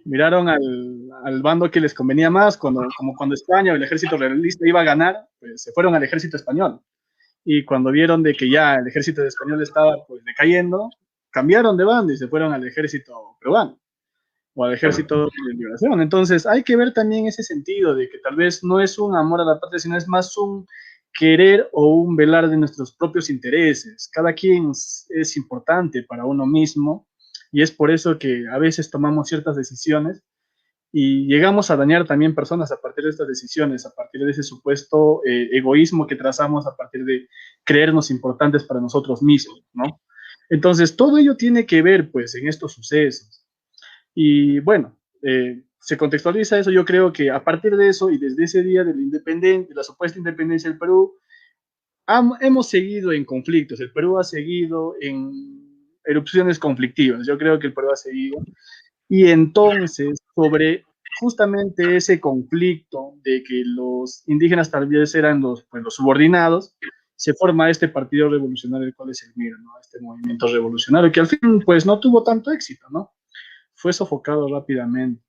Miraron al bando que les convenía más, como cuando España o el ejército realista iba a ganar, pues se fueron al ejército español. Y cuando vieron de que ya el ejército español estaba pues decayendo, cambiaron de bando y se fueron al ejército peruano o al ejército de liberación. Entonces hay que ver también ese sentido de que tal vez no es un amor a la patria, sino es más un querer o un velar de nuestros propios intereses. Cada quien es importante para uno mismo y es por eso que a veces tomamos ciertas decisiones y llegamos a dañar también personas a partir de estas decisiones, a partir de ese supuesto egoísmo que trazamos, a partir de creernos importantes para nosotros mismos, ¿no? Entonces, todo ello tiene que ver, pues, en estos sucesos. Y bueno, se contextualiza eso, yo creo que a partir de eso y desde ese día de la independencia, de la supuesta independencia del Perú, hemos seguido en conflictos, el Perú ha seguido en erupciones conflictivas, yo creo que el Perú ha seguido, y entonces sobre justamente ese conflicto de que los indígenas tal vez eran los subordinados, se forma este partido revolucionario, el cual es el MIR, ¿no? Este movimiento revolucionario, que al fin pues no tuvo tanto éxito, ¿no? Fue sofocado rápidamente.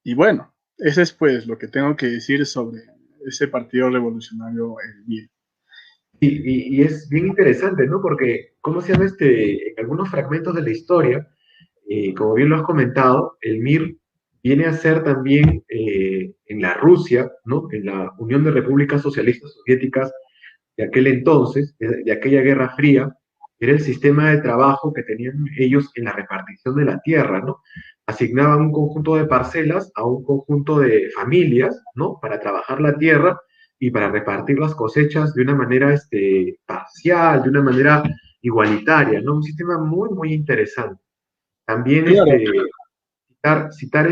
Y bueno, ese es pues lo que tengo que decir sobre ese partido revolucionario, el MIR. Y es bien interesante, ¿no? Porque, ¿cómo se llama en algunos fragmentos de la historia, como bien lo has comentado, el MIR viene a ser también en la Rusia, ¿no? En la Unión de Repúblicas Socialistas Soviéticas de aquel entonces, de aquella Guerra Fría, era el sistema de trabajo que tenían ellos en la repartición de la tierra, ¿no? Asignaban un conjunto de parcelas a un conjunto de familias, ¿no? Para trabajar la tierra y para repartir las cosechas de una manera parcial, de una manera igualitaria, ¿no? Un sistema muy, muy interesante. También Claro, citar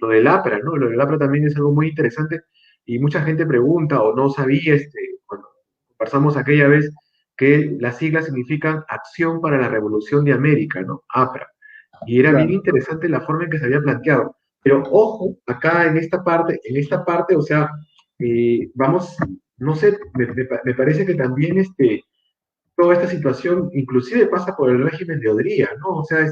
lo del APRA, ¿no? Lo del APRA también es algo muy interesante y mucha gente pregunta o no sabía, cuando conversamos aquella vez, que las siglas significan Acción para la Revolución de América, ¿no? APRA. Y era bien claro. interesante la forma en que se había planteado. Pero ojo, acá en esta parte, o sea, vamos, no sé, me parece que también toda esta situación inclusive pasa por el régimen de Odría, ¿no? O sea,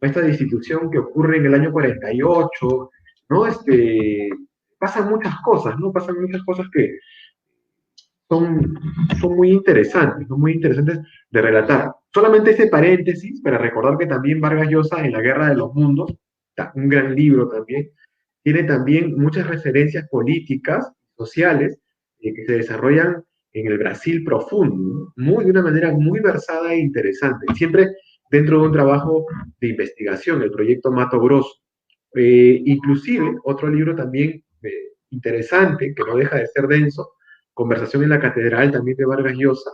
esta destitución que ocurre en el año 48, ¿no? Pasan muchas cosas, ¿no? Pasan muchas cosas que son, son muy interesantes, son muy interesantes de relatar. Solamente este paréntesis para recordar que también Vargas Llosa en La Guerra de los Mundos, un gran libro también, tiene también muchas referencias políticas, sociales, que se desarrollan en el Brasil profundo, ¿no? Muy, de una manera muy versada e interesante, siempre dentro de un trabajo de investigación, el proyecto Mato Grosso. Inclusive, otro libro también interesante, que no deja de ser denso, Conversación en la Catedral, también de Vargas Llosa,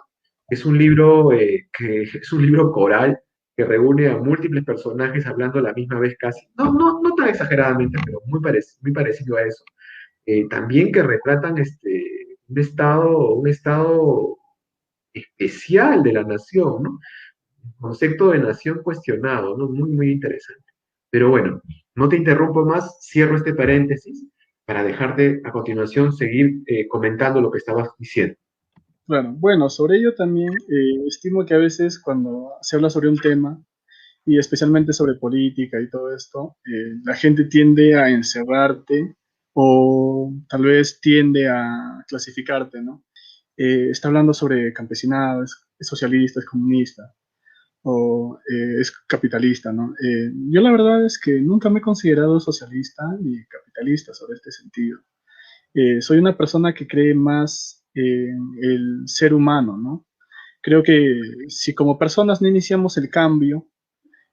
es un libro que es un libro coral que reúne a múltiples personajes hablando a la misma vez casi, no tan exageradamente, pero muy parecido a eso. También que retratan un estado especial de la nación, ¿no? El concepto de nación cuestionado, ¿no? Muy, muy interesante. Pero bueno, no te interrumpo más, cierro este paréntesis para dejarte a continuación seguir comentando lo que estabas diciendo. Claro, bueno, sobre ello también estimo que a veces cuando se habla sobre un tema, y especialmente sobre política y todo esto, la gente tiende a encerrarte o tal vez tiende a clasificarte, ¿no? Está hablando sobre campesinado, es socialista, es comunista o es capitalista, ¿no? Yo la verdad es que nunca me he considerado socialista ni capitalista sobre este sentido. Soy una persona que cree más en el ser humano, ¿no? Creo que si como personas no iniciamos el cambio,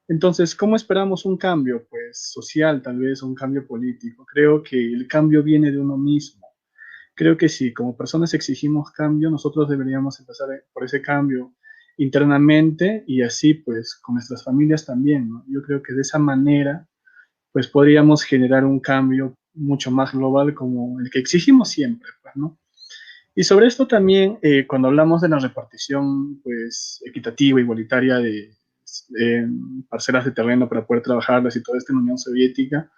entonces, ¿cómo esperamos un cambio? Pues social, tal vez, un cambio político. Creo que el cambio viene de uno mismo. Creo que si como personas exigimos cambio, nosotros deberíamos empezar por ese cambio internamente y así pues con nuestras familias también, ¿no? Yo creo que de esa manera pues podríamos generar un cambio mucho más global como el que exigimos siempre, pues, ¿no? Y sobre esto también, cuando hablamos de la repartición pues equitativa, igualitaria de parcelas de terreno para poder trabajarlas y todo esto en la Unión Soviética,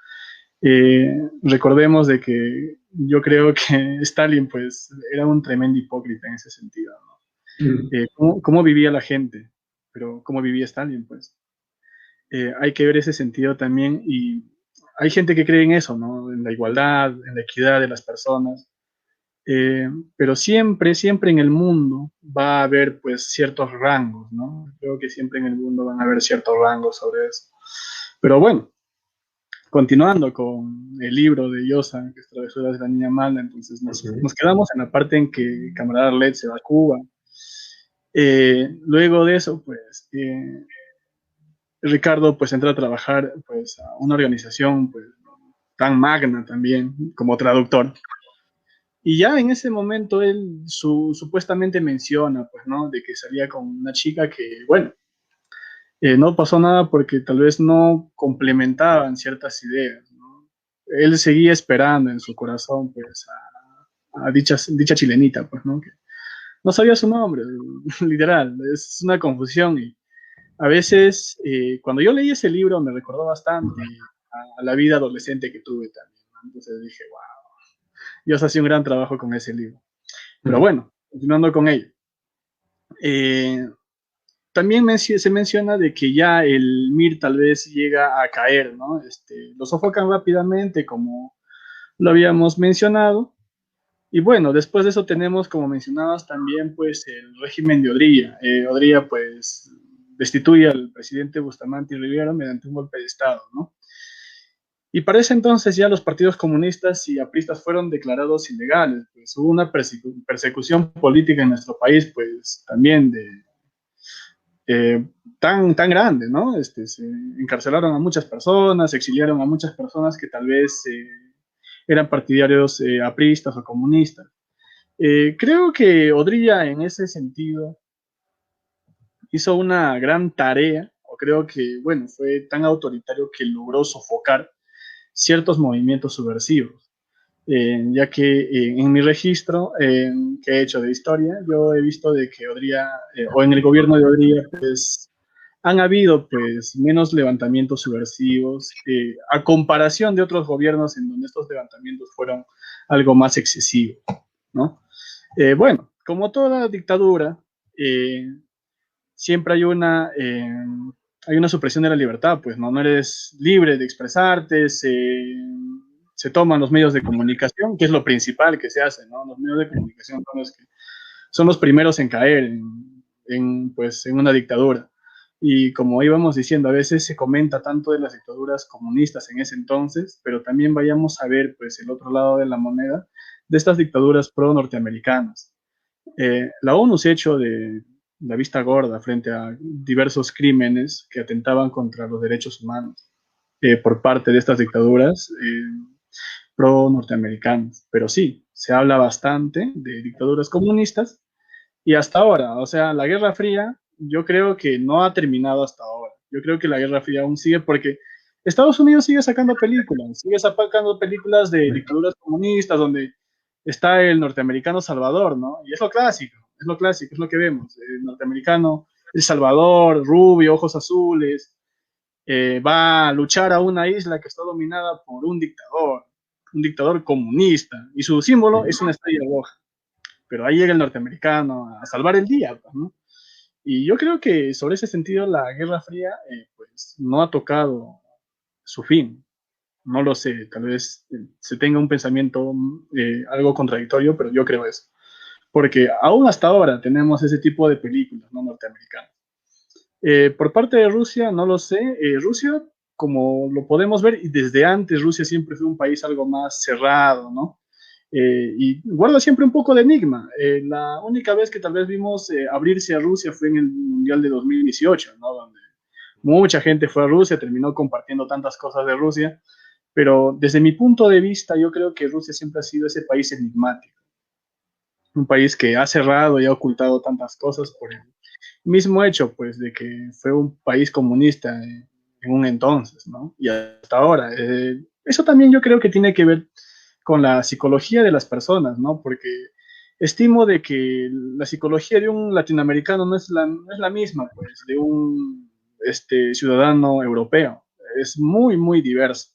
recordemos de que yo creo que Stalin pues era un tremendo hipócrita en ese sentido, ¿no? Mm. ¿Cómo vivía la gente? Pero ¿cómo vivía Stalin? Pues hay que ver ese sentido también y hay gente que cree en eso, ¿no? En la igualdad, en la equidad de las personas, pero siempre, siempre en el mundo va a haber pues ciertos rangos, ¿no? Creo que siempre en el mundo van a haber ciertos rangos sobre eso. Pero bueno, continuando con el libro de Llosa, que es Travesuras de la Niña Mala, entonces nos quedamos en la parte en que Camarada Arlet se va a Cuba. Luego de eso, pues, Ricardo pues entra a trabajar pues a una organización pues tan magna también como traductor. Y ya en ese momento él supuestamente menciona, pues, ¿no? De que salía con una chica que, bueno, no pasó nada porque tal vez no complementaban ciertas ideas, ¿no? Él seguía esperando en su corazón, pues, a dicha chilenita, pues, ¿no? Que no sabía su nombre, literal, es una confusión. Y a veces, cuando yo leí ese libro, me recordó bastante a la vida adolescente que tuve también, ¿no? Entonces dije, wow, Dios hacía un gran trabajo con ese libro. Pero Mm. bueno, continuando con ello. Eh, También se menciona de que ya el Mir tal vez llega a caer, ¿no? Lo sofocan rápidamente, como lo habíamos mencionado. Y bueno, después de eso tenemos, como mencionabas también, pues el régimen de Odría. Odría, pues, destituye al presidente Bustamante y Rivera mediante un golpe de Estado, ¿no? Y para ese entonces ya los partidos comunistas y apristas fueron declarados ilegales. Pues hubo una persecución política en nuestro país, pues también tan grande, ¿no? Se encarcelaron a muchas personas, se exiliaron a muchas personas que tal vez eran partidarios apristas o comunistas. Creo que Odría en ese sentido hizo una gran tarea, o creo que, bueno, fue tan autoritario que logró sofocar ciertos movimientos subversivos. Ya que en mi registro que he hecho de historia, yo he visto de que Odría, o en el gobierno de Odría, pues han habido pues menos levantamientos subversivos a comparación de otros gobiernos en donde estos levantamientos fueron algo más excesivos, ¿no? Bueno, como toda dictadura, eh, siempre hay una supresión de la libertad, pues no eres libre de expresarte, se toman los medios de comunicación, que es lo principal que se hace, ¿no? Los medios de comunicación son los primeros en caer pues, en una dictadura. Y como íbamos diciendo, a veces se comenta tanto de las dictaduras comunistas en ese entonces, pero también vayamos a ver pues, el otro lado de la moneda de estas dictaduras pro-norteamericanas. La ONU se ha hecho de la vista gorda frente a diversos crímenes que atentaban contra los derechos humanos por parte de estas dictaduras pro-norteamericanas. Pero sí, se habla bastante de dictaduras comunistas y hasta ahora, o sea, la Guerra Fría, yo creo que no ha terminado hasta ahora. Yo creo que la Guerra Fría aún sigue porque Estados Unidos sigue sacando películas de dictaduras comunistas donde está el norteamericano Salvador, ¿no? Y es lo clásico, es lo que vemos. El norteamericano, El Salvador, rubio, ojos azules, va a luchar a una isla que está dominada por un dictador comunista, y su símbolo es una estrella roja. Pero ahí llega el norteamericano a salvar el día, pues, ¿no? Y yo creo que sobre ese sentido la Guerra Fría pues no ha tocado su fin. No lo sé, tal vez se tenga un pensamiento algo contradictorio, pero yo creo eso. Porque aún hasta ahora tenemos ese tipo de películas no norteamericanas. Por parte de Rusia, no lo sé. Rusia, como lo podemos ver, y desde antes Rusia siempre fue un país algo más cerrado, ¿no? Y guarda siempre un poco de enigma. La única vez que tal vez vimos abrirse a Rusia fue en el Mundial de 2018, ¿no? Donde mucha gente fue a Rusia, terminó compartiendo tantas cosas de Rusia, pero desde mi punto de vista yo creo que Rusia siempre ha sido ese país enigmático, un país que ha cerrado y ha ocultado tantas cosas por el mismo hecho, pues, de que fue un país comunista en un entonces, ¿no? Y hasta ahora. Eso también yo creo que tiene que ver con la psicología de las personas, ¿no? Porque estimo de que la psicología de un latinoamericano no es la misma, pues, de un ciudadano europeo. Es muy, muy diverso.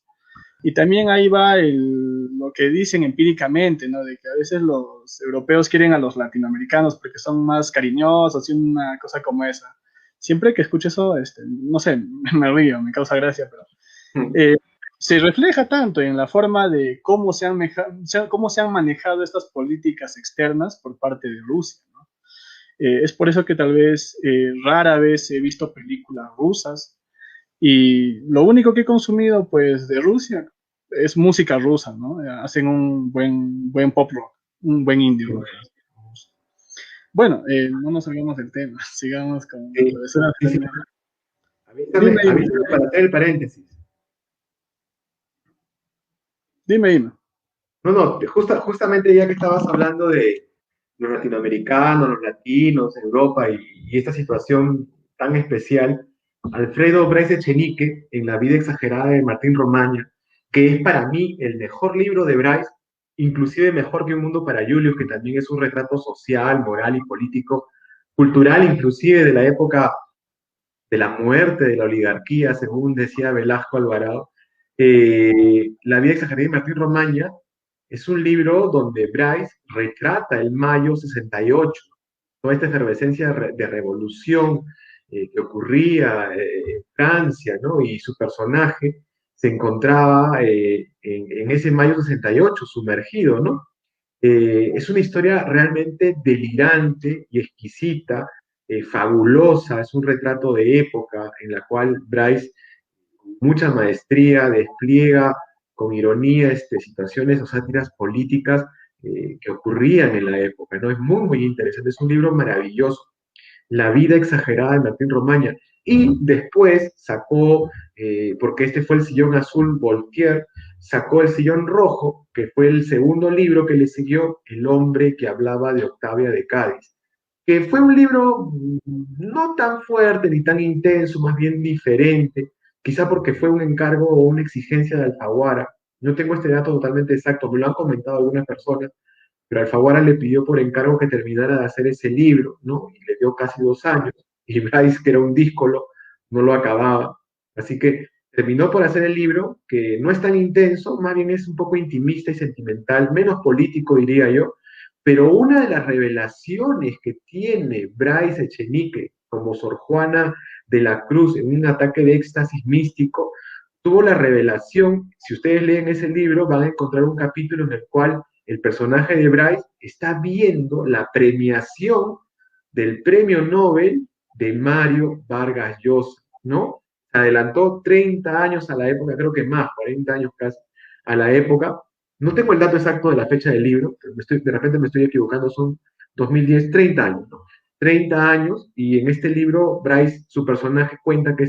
Y también ahí va lo que dicen empíricamente, ¿no? De que a veces los europeos quieren a los latinoamericanos porque son más cariñosos y una cosa como esa. Siempre que escucho eso, no sé, me río, me causa gracia, pero Mm. eh, se refleja tanto en la forma de cómo se han manejado estas políticas externas por parte de Rusia, ¿no? Es por eso que tal vez rara vez he visto películas rusas y lo único que he consumido, pues, de Rusia es música rusa, ¿no? Hacen un buen pop rock, un buen indie rock. Bueno, no nos salgamos del tema, sigamos con la Sí, travesura sí, sí. final. Dime, dime, Avísame para hacer el paréntesis. dime. No, no, justamente ya que estabas hablando de los latinoamericanos, los latinos, Europa y esta situación tan especial, Alfredo Bryce Echenique, en La vida exagerada de Martín Romaña, que es para mí el mejor libro de Bryce, inclusive mejor que Un mundo para Julius, que también es un retrato social, moral y político, cultural, inclusive de la época de la muerte de la oligarquía, según decía Velasco Alvarado. La vida exagerada de Martín Romaña es un libro donde Bryce retrata el mayo 68, toda esta efervescencia de revolución que ocurría en Francia, ¿no? Y su personaje se encontraba en ese mayo 68 sumergido, ¿no? Es una historia realmente delirante y exquisita, fabulosa, es un retrato de época en la cual Bryce, con mucha maestría, despliega con ironía situaciones o sátiras políticas que ocurrían en la época, ¿no? Es muy, muy interesante, es un libro maravilloso. La vida exagerada de Martín Romaña. Y después sacó, porque este fue el sillón azul Voltaire, sacó el sillón rojo, que fue el segundo libro que le siguió, El hombre que hablaba de Octavia de Cádiz, que fue un libro no tan fuerte ni tan intenso, más bien diferente, quizá porque fue un encargo o una exigencia de Alfaguara. No tengo este dato totalmente exacto, me lo han comentado algunas personas, pero Alfaguara le pidió por encargo que terminara de hacer ese libro, ¿no? Y le dio casi 2 años, y Bryce, que era un díscolo, no lo acababa. Así que terminó por hacer el libro, que no es tan intenso, más bien es un poco intimista y sentimental, menos político, diría yo, pero una de las revelaciones que tiene Bryce Echenique como Sor Juana de la Cruz en un ataque de éxtasis místico, tuvo la revelación, si ustedes leen ese libro, van a encontrar un capítulo en el cual el personaje de Bryce está viendo la premiación del premio Nobel de Mario Vargas Llosa, ¿no? Se adelantó 30 años a la época, creo que más, 40 años casi, a la época. No tengo el dato exacto de la fecha del libro, de repente me estoy equivocando, son 2010, 30 años, ¿no? 30 años, y en este libro Bryce, su personaje cuenta que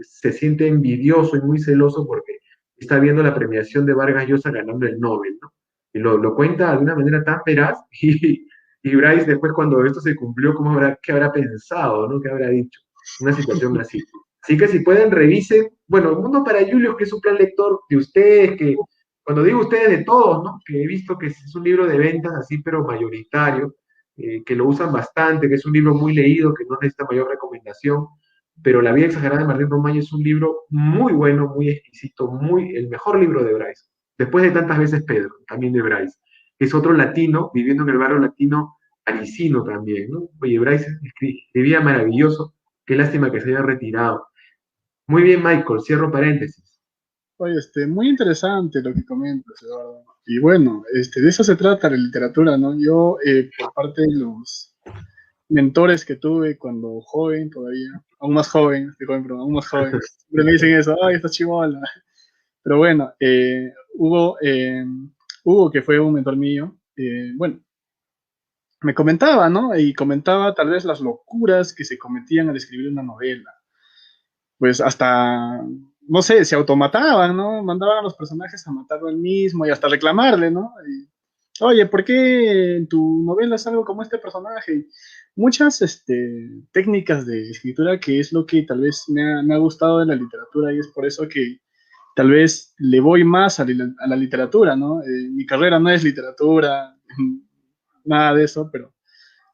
se siente envidioso y muy celoso porque está viendo la premiación de Vargas Llosa ganando el Nobel, ¿no? Y lo cuenta de una manera tan veraz y Bryce después cuando esto se cumplió, ¿qué habrá pensado, ¿no? ¿Qué habrá dicho? Una situación así. Así que si pueden, revisen, bueno, Mundo para Julius, que es un plan lector de ustedes, que cuando digo ustedes, de todos, ¿no? Que he visto que es un libro de ventas así, pero mayoritario, que lo usan bastante, que es un libro muy leído, que no necesita mayor recomendación, pero La vida exagerada de Martín Romaña es un libro muy bueno, muy exquisito, el mejor libro de Bryce. Después de tantas veces Pedro, también de Bryce, que es otro latino, viviendo en el barrio latino parisino también, ¿no? Oye, Bryce escribía maravilloso, qué lástima que se haya retirado. Muy bien, Michael, cierro paréntesis. Oye, muy interesante lo que comentas, Eduardo. Y bueno, de eso se trata la literatura, ¿no? Yo, por parte de los mentores que tuve cuando joven todavía, aún más joven, estoy joven, pero aún más joven, siempre me dicen eso, ay, estás chivola. Pero bueno, Hugo, que fue un mentor mío, bueno, me comentaba, ¿no? Y comentaba tal vez las locuras que se cometían al escribir una novela. Pues hasta, no sé, se automataban, ¿no? Mandaban a los personajes a matarlo él mismo y hasta reclamarle, ¿no? Y, oye, ¿por qué en tu novela es algo como este personaje? Muchas técnicas de escritura que es lo que tal vez me ha gustado de la literatura y es por eso que tal vez le voy más a la literatura, ¿no? Mi carrera no es literatura, nada de eso, pero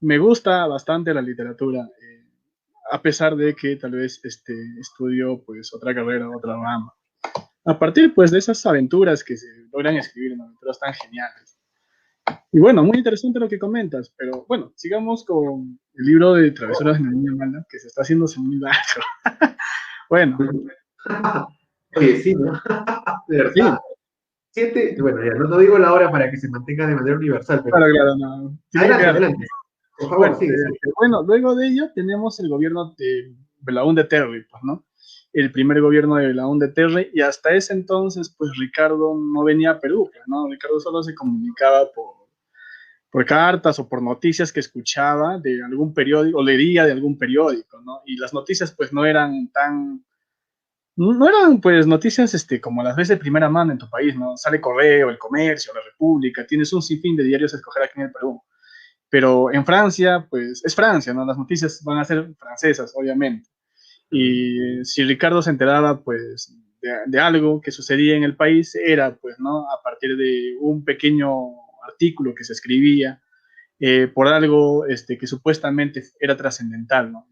me gusta bastante la literatura, a pesar de que tal vez estudio pues otra carrera, otra rama. A partir pues de esas aventuras que se logran escribir, ¿no? Aventuras tan geniales. Y bueno, muy interesante lo que comentas, pero bueno, sigamos con el libro de Travesuras de la Niña Mala, que se está haciéndose muy largo. Bueno, Oye, sí, ¿no? De verdad. sí, Bueno, ya no digo la hora para que se mantenga de manera universal, pero claro, claro, no, tiene que adelante, quedar. adelante. Por favor, Bueno, sigue, sigue. bueno, luego de ello tenemos el gobierno de Belaúnde Terry, pues, ¿no? El primer gobierno de Belaúnde Terry, y hasta ese entonces, pues Ricardo no venía a Perú, pues, ¿no? Ricardo solo se comunicaba por cartas o por noticias que escuchaba de algún periódico, o leía de algún periódico, ¿no? Y las noticias, pues, no eran tan no eran pues noticias como las ves de primera mano en tu país, ¿no? Sale Correo, El Comercio, La República, tienes un sinfín de diarios a escoger aquí en el Perú. Pero en Francia, pues es Francia, ¿no? Las noticias van a ser francesas, obviamente. Y si Ricardo se enteraba, pues, de algo que sucedía en el país, era, pues, ¿no? A partir de un pequeño artículo que se escribía por algo que supuestamente era trascendental, ¿no?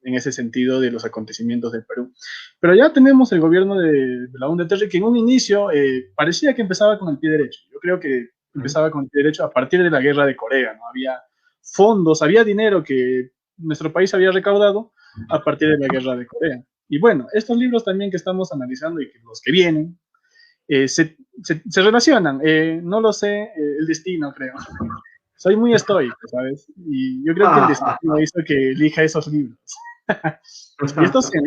En ese sentido de los acontecimientos del Perú. Pero ya tenemos el gobierno de la UNDTR que en un inicio parecía que empezaba con el pie derecho. Yo creo que empezaba con el pie derecho a partir de la guerra de Corea, ¿no? Había fondos, había dinero que nuestro país había recaudado a partir de la guerra de Corea. Y bueno, estos libros también que estamos analizando y que los que vienen se relacionan. No lo sé, el destino, creo. Soy muy estoico, ¿sabes? Y yo creo que el destino hizo que elija esos libros. Y estos se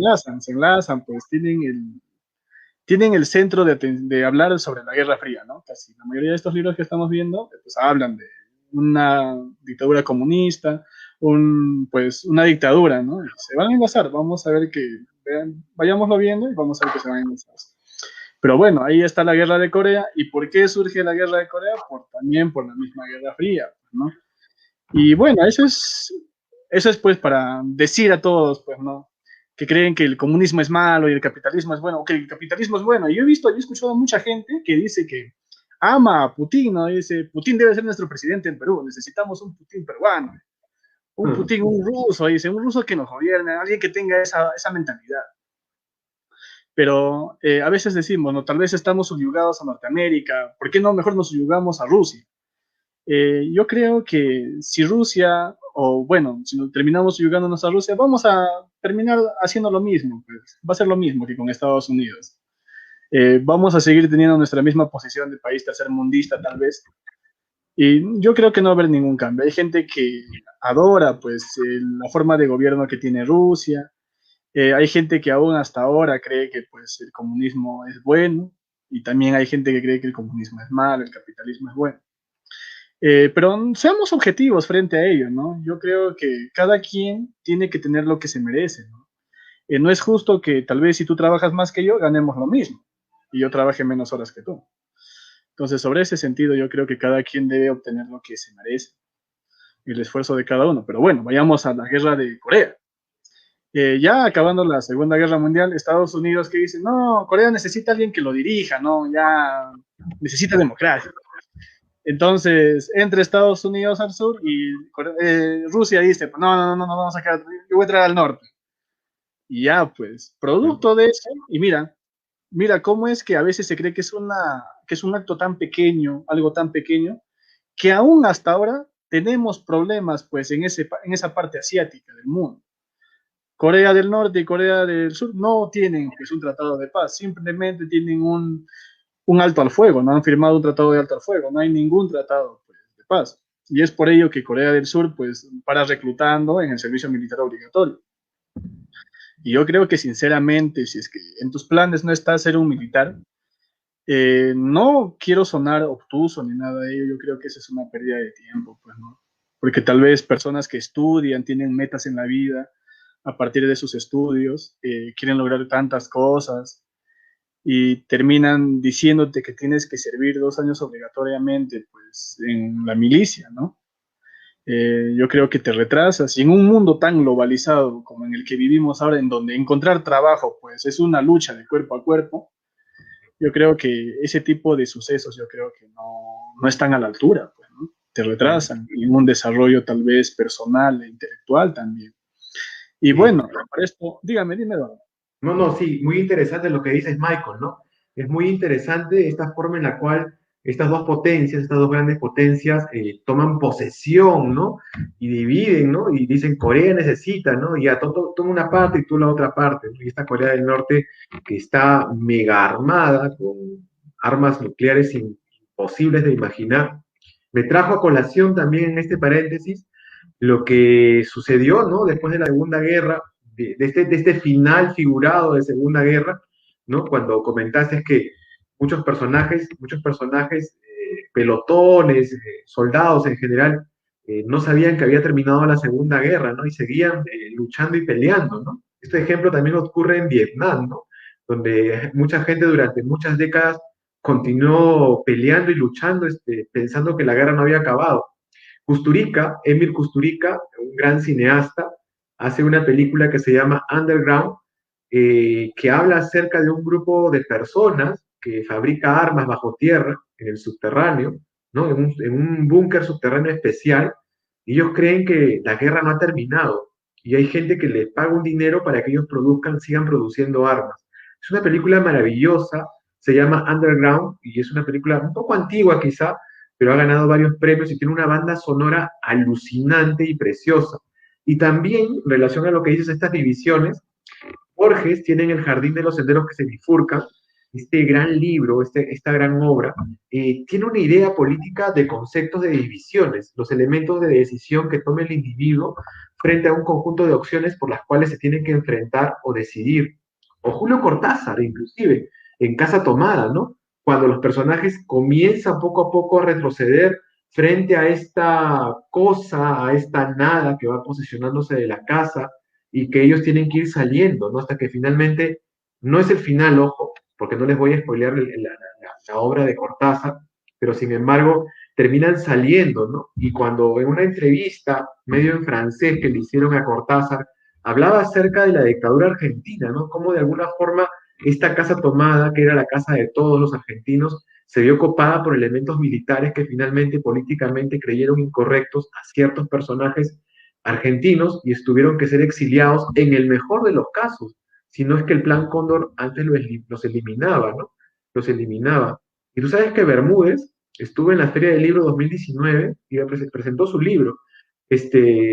enlazan, pues tienen el centro de hablar sobre la Guerra Fría, ¿no? Casi la mayoría de estos libros que estamos viendo, pues hablan de una dictadura comunista, pues una dictadura, ¿no? Y se van a enlazar, vamos a ver que, vayámoslo viendo y vamos a ver que se van a enlazar. Pero bueno, ahí está la Guerra de Corea. ¿Y por qué surge la Guerra de Corea? También por la misma Guerra Fría, ¿no? Y bueno, eso es pues para decir a todos, pues, ¿no? Que creen que el comunismo es malo y el capitalismo es bueno, o que el capitalismo es bueno. Y yo he escuchado a mucha gente que dice que ama a Putin, ¿no? Dice, Putin debe ser nuestro presidente en Perú, necesitamos un Putin peruano, un Putin, un ruso, dice, un ruso que nos gobierne, alguien que tenga esa mentalidad. Pero a veces decimos, ¿no? Tal vez estamos subyugados a Norteamérica, ¿por qué no mejor nos subyugamos a Rusia? Yo creo que si Rusia, o bueno, si terminamos subyugándonos a Rusia, vamos a terminar haciendo lo mismo, pues va a ser lo mismo que con Estados Unidos. Vamos a seguir teniendo nuestra misma posición de país tercermundista tal vez, y yo creo que no va a haber ningún cambio. Hay gente que adora pues la forma de gobierno que tiene Rusia, hay gente que aún hasta ahora cree que pues el comunismo es bueno, y también hay gente que cree que el comunismo es malo, el capitalismo es bueno. Pero seamos objetivos frente a ello, ¿no? Yo creo que cada quien tiene que tener lo que se merece, ¿no? No es justo que tal vez si tú trabajas más que yo, ganemos lo mismo y yo trabaje menos horas que tú. Entonces, sobre ese sentido, yo creo que cada quien debe obtener lo que se merece, el esfuerzo de cada uno. Pero bueno, vayamos a la guerra de Corea. Ya acabando la Segunda Guerra Mundial, Estados Unidos que dice, no, Corea necesita a alguien que lo dirija, ¿no? Ya necesita democracia. Entonces, entre Estados Unidos al sur y Rusia dice, no, vamos a quedar, yo voy a entrar al norte. Y ya, pues, producto de eso, y mira cómo es que a veces se cree que es un acto tan pequeño, algo tan pequeño, que aún hasta ahora tenemos problemas, pues, en esa parte asiática del mundo. Corea del Norte y Corea del Sur no tienen, pues, un tratado de paz, simplemente tienen un alto al fuego, no han firmado un tratado de alto al fuego, no hay ningún tratado pues, de paz. Y es por ello que Corea del Sur pues para reclutando en el servicio militar obligatorio. Y yo creo que sinceramente, si es que en tus planes no está ser un militar, no quiero sonar obtuso ni nada de ello, yo creo que esa es una pérdida de tiempo, pues, ¿no? Porque tal vez personas que estudian, tienen metas en la vida, a partir de sus estudios, quieren lograr tantas cosas, y terminan diciéndote que tienes que servir 2 años obligatoriamente pues, en la milicia, ¿no? Yo creo que te retrasas y en un mundo tan globalizado como en el que vivimos ahora, en donde encontrar trabajo pues es una lucha de cuerpo a cuerpo, yo creo que ese tipo de sucesos yo creo que no están a la altura, pues, ¿no? Te retrasan en un desarrollo tal vez personal e intelectual también. Y bueno, para esto, dime, Eduardo. No, no, sí, muy interesante lo que dices, Michael, ¿no? Es muy interesante esta forma en la cual estas dos potencias, estas dos grandes potencias, toman posesión, ¿no? Y dividen, ¿no? Y dicen, Corea necesita, ¿no? Y ya toma una parte y tú la otra parte, ¿no? Y esta Corea del Norte que está mega armada, con armas nucleares imposibles de imaginar, me trajo a colación también en este paréntesis lo que sucedió, ¿no? Después de la Segunda Guerra, de este final figurado de Segunda Guerra, ¿no? Cuando comentaste que muchos personajes pelotones, soldados en general, no sabían que había terminado la Segunda Guerra, ¿no? Y seguían luchando y peleando, ¿no? Este ejemplo también ocurre en Vietnam, ¿no? donde mucha gente durante muchas décadas continuó peleando y luchando, pensando que la guerra no había acabado. Kusturica, Emil Kusturica, un gran cineasta, hace una película que se llama Underground, que habla acerca de un grupo de personas que fabrica armas bajo tierra, en el subterráneo, ¿no? En un búnker subterráneo especial, y ellos creen que la guerra no ha terminado, y hay gente que les paga un dinero para que ellos produzcan, sigan produciendo armas. Es una película maravillosa, se llama Underground, y es una película un poco antigua quizá, pero ha ganado varios premios y tiene una banda sonora alucinante y preciosa. Y también, en relación a lo que dices, estas divisiones, Borges tiene en El Jardín de los Senderos que se bifurcan, este gran libro, esta gran obra, tiene una idea política de conceptos de divisiones, los elementos de decisión que toma el individuo frente a un conjunto de opciones por las cuales se tiene que enfrentar o decidir. O Julio Cortázar, inclusive, en Casa Tomada, ¿no? Cuando los personajes comienzan poco a poco a retroceder frente a esta cosa, a esta nada que va posicionándose de la casa, y que ellos tienen que ir saliendo, ¿no? Hasta que finalmente, no es el final, ojo, porque no les voy a spoilear la obra de Cortázar, pero sin embargo terminan saliendo, ¿no? Y cuando en una entrevista, medio en francés, que le hicieron a Cortázar, hablaba acerca de la dictadura argentina, ¿no? Cómo de alguna forma esta casa tomada, que era la casa de todos los argentinos, se vio copada por elementos militares que finalmente políticamente creyeron incorrectos a ciertos personajes argentinos y tuvieron que ser exiliados en el mejor de los casos, si no es que el Plan Cóndor antes los eliminaba, ¿no? Los eliminaba. Y tú sabes que Bermúdez estuvo en la Feria del Libro 2019 y presentó su libro,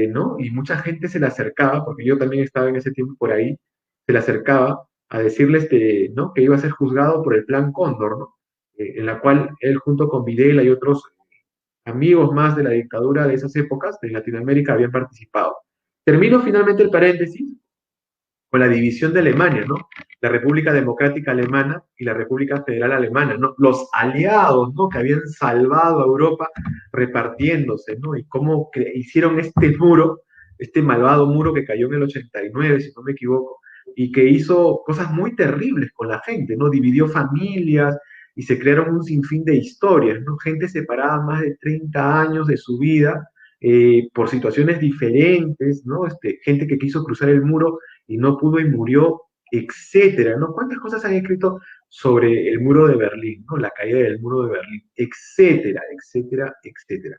¿no? Y mucha gente se le acercaba, porque yo también estaba en ese tiempo por ahí, se le acercaba a decirle, ¿no? Que iba a ser juzgado por el Plan Cóndor, ¿no? En la cual él junto con Videla y otros amigos más de la dictadura de esas épocas de Latinoamérica habían participado. Termino finalmente el paréntesis con la división de Alemania, ¿no? La República Democrática Alemana y la República Federal Alemana, ¿no? Los aliados, ¿no? Que habían salvado a Europa repartiéndose, ¿no? Y cómo hicieron este muro, este malvado muro que cayó en el 89, si no me equivoco, y que hizo cosas muy terribles con la gente, ¿no? Dividió familias y se crearon un sinfín de historias, ¿no? Gente separada más de 30 años de su vida por situaciones diferentes, ¿no? Gente que quiso cruzar el muro y no pudo y murió, etcétera, ¿no? ¿Cuántas cosas han escrito sobre el muro de Berlín, ¿no? La caída del muro de Berlín, etcétera, etcétera, etcétera.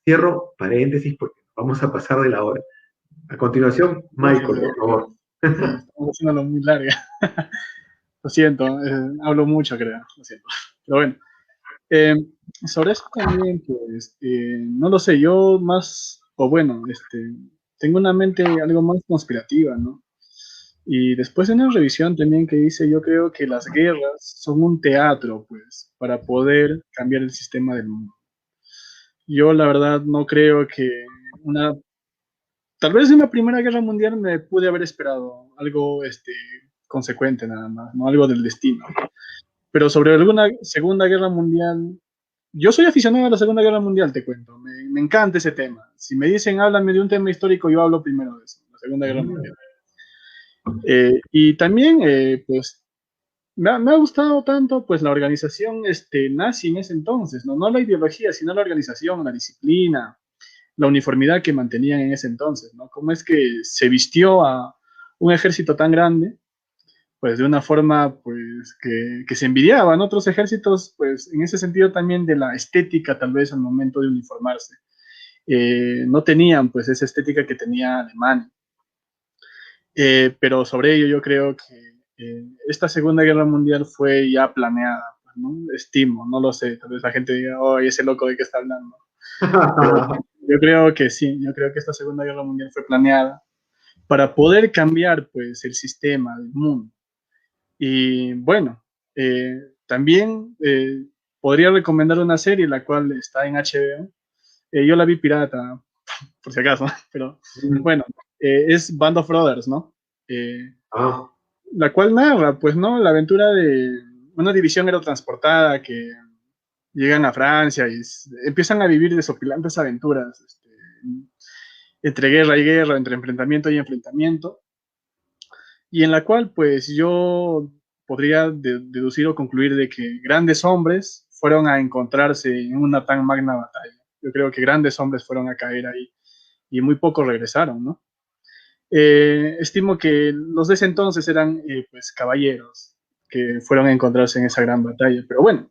Cierro paréntesis porque vamos a pasar de la hora. A continuación, Michael, por favor. Sí, estamos haciéndolo muy larga. Lo siento, hablo mucho, creo. Lo siento. Pero bueno, eh, sobre eso también, pues, no lo sé, yo más, o bueno, tengo una mente algo más conspirativa, ¿no? Y después de una revisión también que hice, yo creo que las guerras son un teatro, pues, para poder cambiar el sistema del mundo. Yo, la verdad, no creo que una, tal vez en la Primera Guerra Mundial me pude haber esperado algo, consecuente nada más, no algo del destino. Pero sobre alguna Segunda Guerra Mundial, yo soy aficionado a la Segunda Guerra Mundial, te cuento, me encanta ese tema. Si me dicen, háblame de un tema histórico, yo hablo primero de eso, la Segunda Guerra Mundial. Y también, pues, me ha gustado tanto, pues, la organización nazi en ese entonces, ¿no? No la ideología, sino la organización, la disciplina, la uniformidad que mantenían en ese entonces, ¿no? Cómo es que se vistió a un ejército tan grande, pues, de una forma, pues, que se envidiaban otros ejércitos, pues, en ese sentido también de la estética, tal vez, al momento de uniformarse. No tenían, pues, esa estética que tenía Alemania. Pero sobre ello yo creo que esta Segunda Guerra Mundial fue ya planeada, ¿no? Estimo, no lo sé, tal vez la gente diga, oh, ese loco de qué está hablando. Pero yo creo que sí, yo creo que esta Segunda Guerra Mundial fue planeada para poder cambiar, pues, el sistema del mundo. Y bueno, también podría recomendar una serie, la cual está en HBO. Yo la vi pirata, por si acaso, pero bueno, es Band of Brothers, ¿no? Ah, La cual narra, pues, ¿no? La aventura de una división aerotransportada que llegan a Francia y empiezan a vivir desopilantes aventuras, entre guerra y guerra, entre enfrentamiento y enfrentamiento, y en la cual, pues, yo podría deducir o concluir de que grandes hombres fueron a encontrarse en una tan magna batalla. Yo creo que grandes hombres fueron a caer ahí y muy pocos regresaron, ¿no? Estimo que los de ese entonces eran pues caballeros que fueron a encontrarse en esa gran batalla. Pero bueno,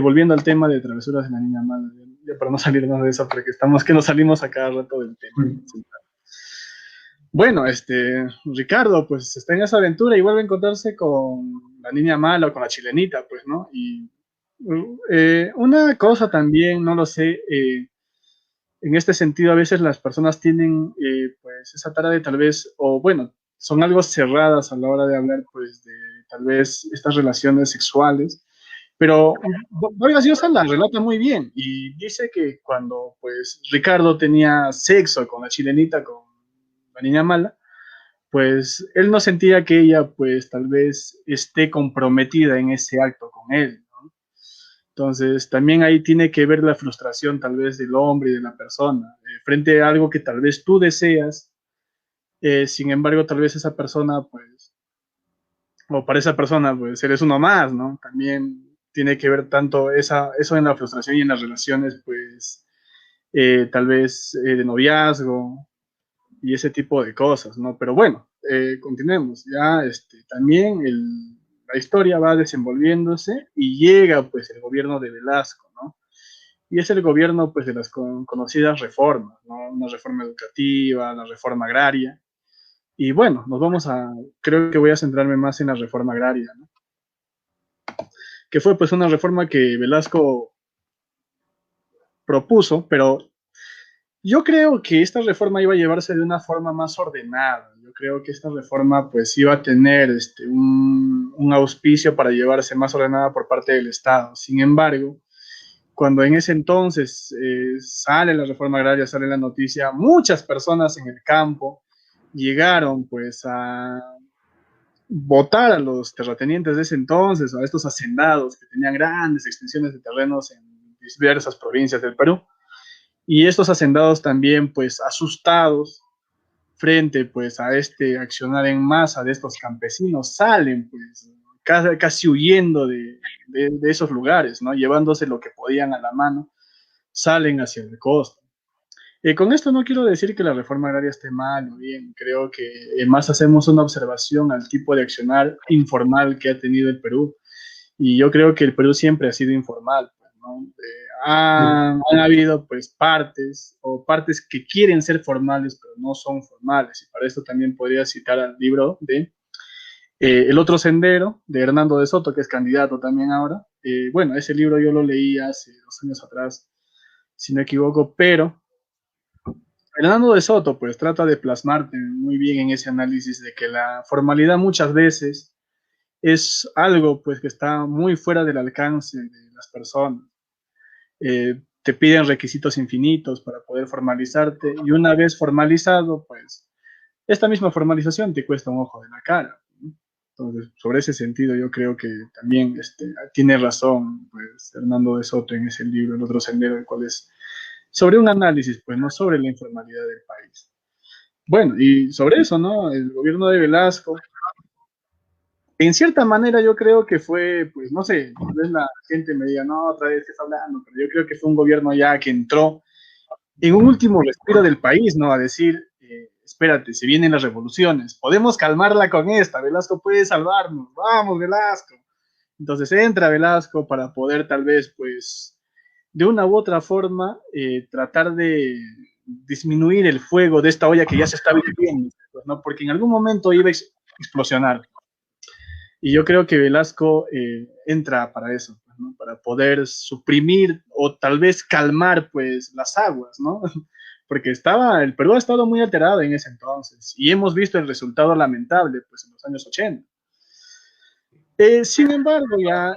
volviendo al tema de travesuras de la niña mala, ya para no salirnos de eso, porque estamos que nos salimos a cada rato del tema. Bueno, Ricardo, pues está en esa aventura y vuelve a encontrarse con la niña mala o con la chilenita, pues, ¿no? Y una cosa también, no lo sé, en este sentido a veces las personas tienen pues esa tara de tal vez, o bueno, son algo cerradas a la hora de hablar pues de tal vez estas relaciones sexuales, pero Vargas Llosa la relata muy bien y dice que cuando pues Ricardo tenía sexo con la chilenita, con la niña mala, pues él no sentía que ella pues tal vez esté comprometida en ese acto con él, ¿no? Entonces también ahí tiene que ver la frustración tal vez del hombre y de la persona, frente a algo que tal vez tú deseas, sin embargo tal vez esa persona pues, o para esa persona pues eres uno más, ¿no? También tiene que ver tanto eso en la frustración y en las relaciones pues tal vez de noviazgo, y ese tipo de cosas, ¿no? Pero bueno, continuemos. Ya también la historia va desenvolviéndose y llega pues el gobierno de Velasco, ¿no? Y es el gobierno pues de las conocidas reformas, ¿no? Una reforma educativa, la reforma agraria. Y bueno, creo que voy a centrarme más en la reforma agraria, ¿no? Que fue pues una reforma que Velasco propuso, pero yo creo que esta reforma iba a llevarse de una forma más ordenada. Yo creo que esta reforma pues iba a tener un auspicio para llevarse más ordenada por parte del Estado. Sin embargo, cuando en ese entonces sale la reforma agraria, sale la noticia, muchas personas en el campo llegaron pues a votar a los terratenientes de ese entonces, a estos hacendados que tenían grandes extensiones de terrenos en diversas provincias del Perú. Y estos hacendados también, pues, asustados frente, pues, a este accionar en masa de estos campesinos, salen, pues, casi huyendo de esos lugares, ¿no? Llevándose lo que podían a la mano, salen hacia la costa. Con esto no quiero decir que la reforma agraria esté mal o bien, creo que más hacemos una observación al tipo de accionar informal que ha tenido el Perú. Y yo creo que el Perú siempre ha sido informal, pues, ¿no? Han habido pues partes que quieren ser formales, pero no son formales. Y para esto también podría citar al libro de El otro sendero, de Hernando de Soto, que es candidato también ahora. Bueno, ese libro yo lo leí hace 2 años atrás, si no me equivoco, pero Hernando de Soto pues trata de plasmarte muy bien en ese análisis de que la formalidad muchas veces es algo pues que está muy fuera del alcance de las personas. Te piden requisitos infinitos para poder formalizarte y una vez formalizado, pues esta misma formalización te cuesta un ojo de la cara. Entonces, sobre ese sentido, yo creo que también tiene razón pues, Hernando de Soto en ese libro, El otro sendero, el cual es sobre un análisis, pues no sobre la informalidad del país. Bueno, y sobre eso, ¿no? El gobierno de Velasco, en cierta manera yo creo que fue, pues no sé, tal vez la gente me diga, no, otra vez estás hablando, pero yo creo que fue un gobierno ya que entró en un último respiro del país, ¿no? A decir, espérate, se vienen las revoluciones, podemos calmarla con esta, Velasco puede salvarnos, vamos Velasco. Entonces entra Velasco para poder tal vez, pues, de una u otra forma, tratar de disminuir el fuego de esta olla que ya se está viviendo, pues, ¿no? Porque en algún momento iba a explosionar. Y yo creo que Velasco entra para eso, ¿no? Para poder suprimir o tal vez calmar pues las aguas, ¿no? Porque el Perú ha estado muy alterado en ese entonces y hemos visto el resultado lamentable pues en los años 80. Sin embargo, ya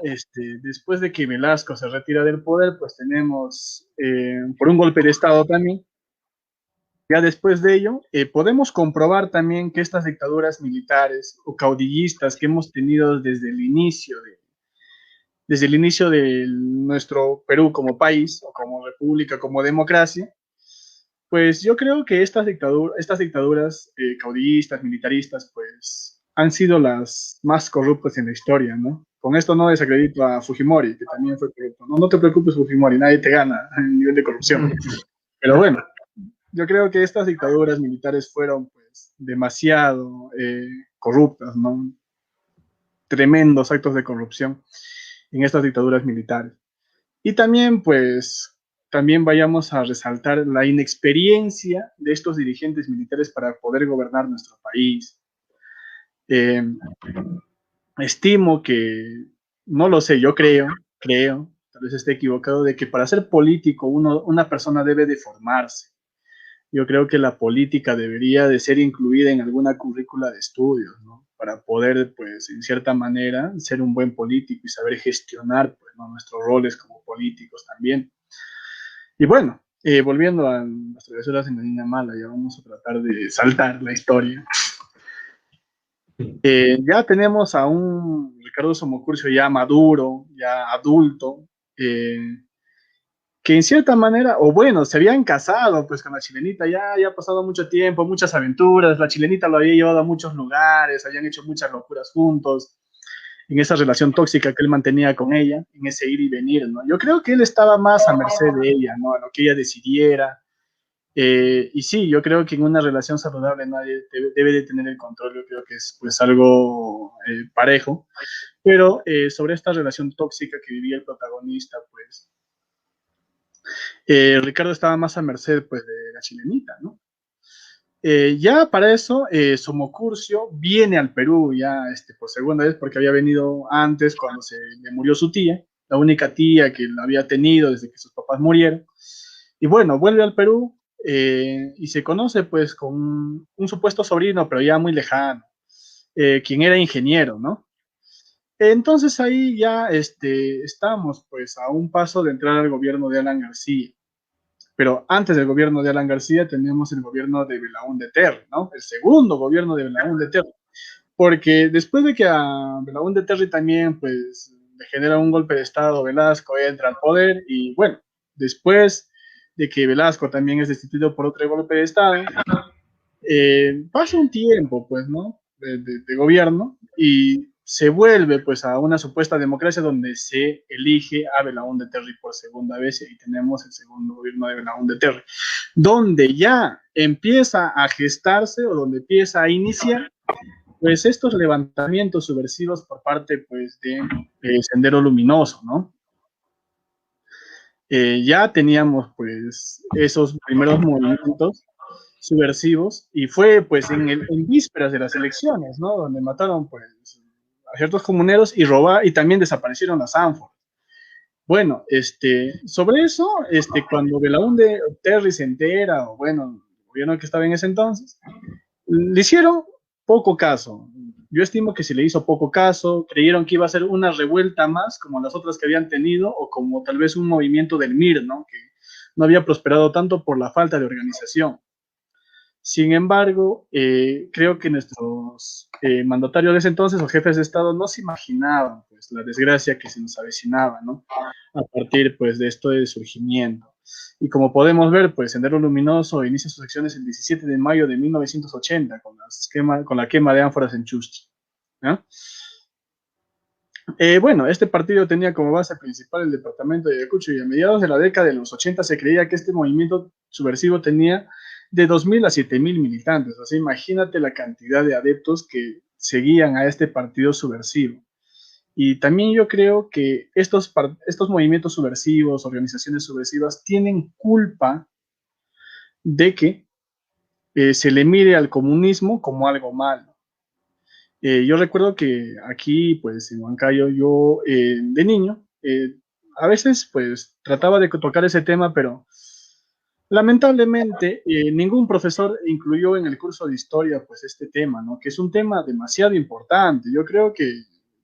después de que Velasco se retira del poder, pues tenemos, por un golpe de Estado también, ya después de ello, podemos comprobar también que estas dictaduras militares o caudillistas que hemos tenido desde el inicio de nuestro Perú como país, o como república, como democracia, pues yo creo que estas dictaduras caudillistas, militaristas, pues han sido las más corruptas en la historia, ¿no? Con esto no desacredito a Fujimori, que también fue corrupto. No, no te preocupes, Fujimori, nadie te gana en nivel de corrupción. Pero bueno, yo creo que estas dictaduras militares fueron pues demasiado corruptas, ¿no? Tremendos actos de corrupción en estas dictaduras militares. Y también pues también vayamos a resaltar la inexperiencia de estos dirigentes militares para poder gobernar nuestro país. Estimo que, no lo sé, yo creo, tal vez esté equivocado, de que para ser político una persona debe de formarse. Yo creo que la política debería de ser incluida en alguna currícula de estudios, ¿no? Para poder, pues, en cierta manera, ser un buen político y saber gestionar, pues, ¿no? Nuestros roles como políticos también. Y bueno, volviendo a las travesuras en la Niña Mala, ya vamos a tratar de saltar la historia. Ya tenemos a un Ricardo Somocurcio ya maduro, ya adulto, que en cierta manera, o bueno, se habían casado pues con la chilenita, ya ha pasado mucho tiempo, muchas aventuras, la chilenita lo había llevado a muchos lugares, habían hecho muchas locuras juntos, en esa relación tóxica que él mantenía con ella, en ese ir y venir, ¿no? Yo creo que él estaba más a merced de ella, ¿no? A lo que ella decidiera. Y sí, yo creo que en una relación saludable nadie debe de tener el control, yo creo que es pues algo parejo, pero sobre esta relación tóxica que vivía el protagonista, pues Ricardo estaba más a merced pues de la chilenita, ¿no? Ya para eso, Somocurcio viene al Perú ya por segunda vez, porque había venido antes cuando se le murió su tía, la única tía que la había tenido desde que sus papás murieron. Y bueno, vuelve al Perú y se conoce pues con un supuesto sobrino, pero ya muy lejano, quien era ingeniero, ¿no? Entonces ahí ya estamos pues a un paso de entrar al gobierno de Alan García. Pero antes del gobierno de Alan García tenemos el gobierno de Belaúnde Terry, ¿no? El segundo gobierno de Belaúnde Terry. Porque después de que a Belaúnde Terry también, pues, le genera un golpe de Estado, Velasco entra al poder y, bueno, después de que Velasco también es destituido por otro golpe de Estado, pasa un tiempo, pues, ¿no? De gobierno y se vuelve, pues, a una supuesta democracia donde se elige a Belaúnde Terry por segunda vez y ahí tenemos el segundo gobierno de Belaúnde Terry, donde ya empieza a gestarse o donde empieza a iniciar, pues, estos levantamientos subversivos por parte, pues, de Sendero Luminoso, ¿no? Ya teníamos, pues, esos primeros movimientos subversivos y fue pues en vísperas de las elecciones, ¿no? Donde mataron pues a ciertos comuneros y también desaparecieron las ánforas. Bueno, sobre eso, cuando Belaúnde Terry se entera, o bueno, el gobierno que estaba en ese entonces, le hicieron poco caso. Yo estimo que se le hizo poco caso, creyeron que iba a ser una revuelta más, como las otras que habían tenido, o como tal vez un movimiento del MIR, ¿no? Que no había prosperado tanto por la falta de organización. Sin embargo, creo que nuestros mandatarios de ese entonces o jefes de Estado no se imaginaban pues, la desgracia que se nos avecinaba, ¿no? A partir pues, de esto de surgimiento. Y como podemos ver, pues Sendero Luminoso inicia sus acciones el 17 de mayo de 1980 con la quema de ánforas en Chusti, ¿no? Bueno, este partido tenía como base principal el departamento de Ayacucho y a mediados de la década de los 80 se creía que este movimiento subversivo tenía de 2.000 a 7.000 militantes. O sea, imagínate la cantidad de adeptos que seguían a este partido subversivo. Y también yo creo que estos movimientos subversivos, organizaciones subversivas, tienen culpa de que se le mire al comunismo como algo malo. Yo recuerdo que aquí, pues en Huancayo, yo de niño, a veces pues trataba de tocar ese tema, pero lamentablemente ningún profesor incluyó en el curso de historia pues este tema, ¿no? Que es un tema demasiado importante. Yo creo que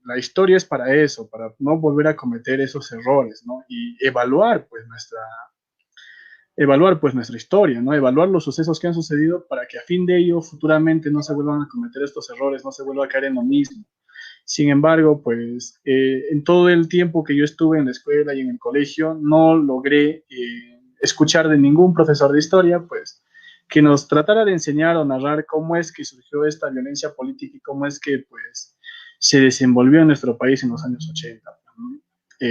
la historia es para eso, para no volver a cometer esos errores, ¿no? Y evaluar pues nuestra historia, ¿no? Evaluar los sucesos que han sucedido para que a fin de ello futuramente no se vuelvan a cometer estos errores, no se vuelva a caer en lo mismo. Sin embargo, pues en todo el tiempo que yo estuve en la escuela y en el colegio no logré escuchar de ningún profesor de historia, pues, que nos tratara de enseñar o narrar cómo es que surgió esta violencia política y cómo es que pues se desenvolvió en nuestro país en los años 80, ¿no?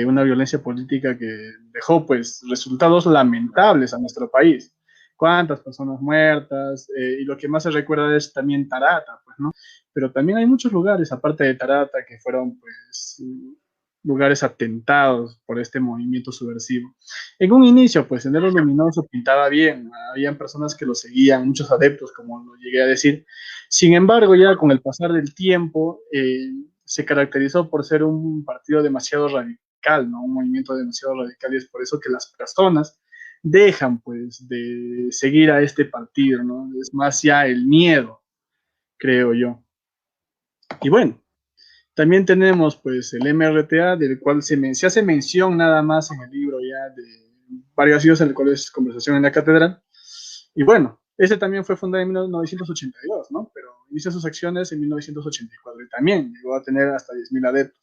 Una violencia política que dejó pues resultados lamentables a nuestro país. Cuántas personas muertas, y lo que más se recuerda es también Tarata, pues, ¿no? Pero también hay muchos lugares, aparte de Tarata, que fueron pues lugares atentados por este movimiento subversivo. En un inicio, pues Sendero Luminoso pintaba bien, habían personas que lo seguían, muchos adeptos, como lo llegué a decir. Sin embargo, ya con el pasar del tiempo, se caracterizó por ser un partido demasiado radical, ¿no? Un movimiento demasiado radical, y es por eso que las personas dejan, pues, de seguir a este partido, ¿no? Es más ya el miedo, creo yo. Y bueno, también tenemos pues el MRTA, del cual se hace mención nada más en el libro ya de varios años en el cual es Conversación en la Catedral. Y bueno, ese también fue fundado en 1982, ¿no? Pero inició sus acciones en 1984 y también llegó a tener hasta 10.000 adeptos.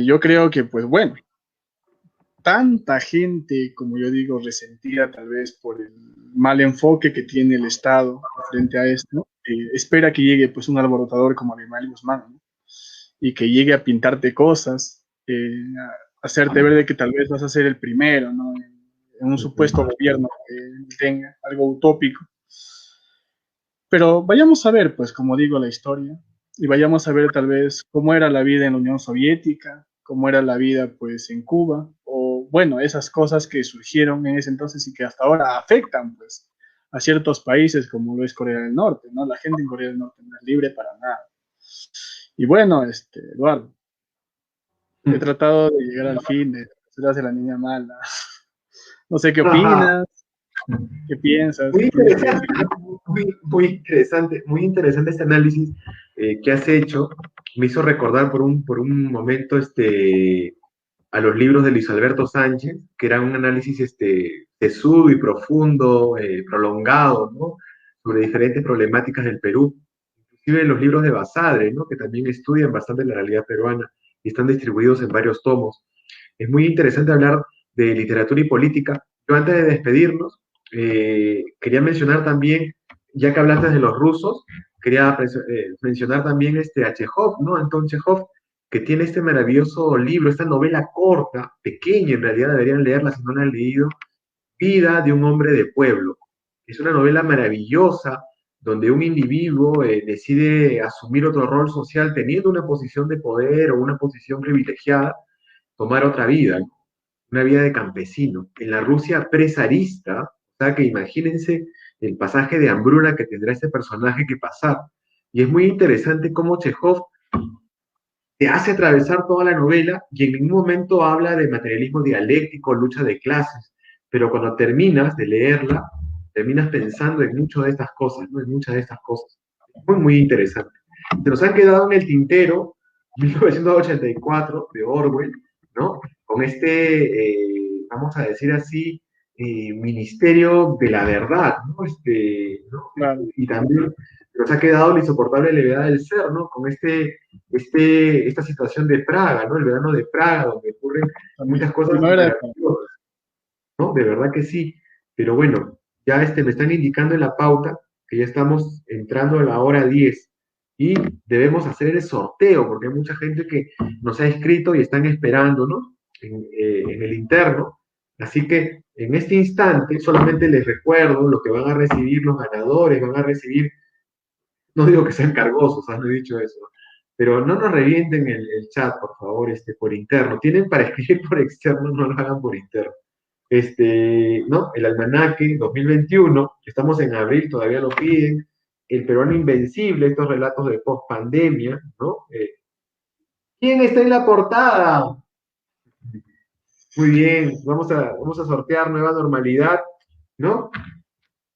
Yo creo que pues bueno, tanta gente, como yo digo, resentida tal vez por el mal enfoque que tiene el Estado frente a esto, espera que llegue pues un alborotador como Abimael Guzmán, ¿no? Y que llegue a pintarte cosas, a hacerte ver de que tal vez vas a ser el primero, ¿no? En un supuesto gobierno que tenga algo utópico. Pero vayamos a ver, pues, como digo, la historia, y vayamos a ver tal vez cómo era la vida en la Unión Soviética, cómo era la vida, pues, en Cuba, o, bueno, esas cosas que surgieron en ese entonces y que hasta ahora afectan, pues, a ciertos países como lo es Corea del Norte, ¿no? La gente en Corea del Norte no es libre para nada. Y bueno, Eduardo, he tratado de llegar al fin de Travesuras de la Niña Mala. No sé qué Ajá. opinas, qué piensas, Muy qué tienes que interesante, decir. muy interesante este análisis que has hecho. Me hizo recordar por un momento a los libros de Luis Alberto Sánchez, que era un análisis sesudo y profundo, prolongado, ¿no? Sobre diferentes problemáticas del Perú. Inclusive los libros de Basadre, ¿no? Que también estudian bastante la realidad peruana y están distribuidos en varios tomos. Es muy interesante hablar de literatura y política. Yo antes de despedirnos, quería mencionar también, ya que hablaste de los rusos, quería mencionar también a Chekhov, ¿no? Anton Chekhov, que tiene este maravilloso libro, esta novela corta, pequeña en realidad, deberían leerla si no la han leído, Vida de un hombre de pueblo. Es una novela maravillosa donde un individuo decide asumir otro rol social teniendo una posición de poder o una posición privilegiada, tomar otra vida, ¿no? Una vida de campesino. En la Rusia presarista, o sea que imagínense el pasaje de hambruna que tendrá este personaje que pasar. Y es muy interesante cómo Chekhov te hace atravesar toda la novela y en ningún momento habla de materialismo dialéctico, lucha de clases, pero cuando terminas de leerla, terminas pensando en muchas de estas cosas, ¿no? En muchas de estas cosas. Muy, muy interesante. Se nos han quedado en el tintero 1984 de Orwell, ¿no? Con vamos a decir así, ministerio de la verdad, ¿no? ¿No? Claro. Y también nos ha quedado la insoportable levedad del ser, ¿no? Con esta situación de Praga, ¿no? El verano de Praga, donde ocurren También. muchas cosas Primavera de Praga. maravillosas, ¿no? De verdad que sí. Pero bueno, ya me están indicando en la pauta que ya estamos entrando a la hora 10 y debemos hacer el sorteo, porque hay mucha gente que nos ha escrito y están esperando, ¿no? En el interno. Así que en este instante solamente les recuerdo lo que van a recibir los ganadores, van a recibir, no digo que sean cargosos, no he dicho eso, pero no nos revienten el chat, por favor, por interno. Tienen para escribir por externo, no lo hagan por interno. ¿No? El almanaque 2021, estamos en abril, todavía lo piden. El peruano invencible, estos relatos de post-pandemia, ¿no? ¿Quién está en la portada? Muy bien, vamos a sortear nueva normalidad, ¿no?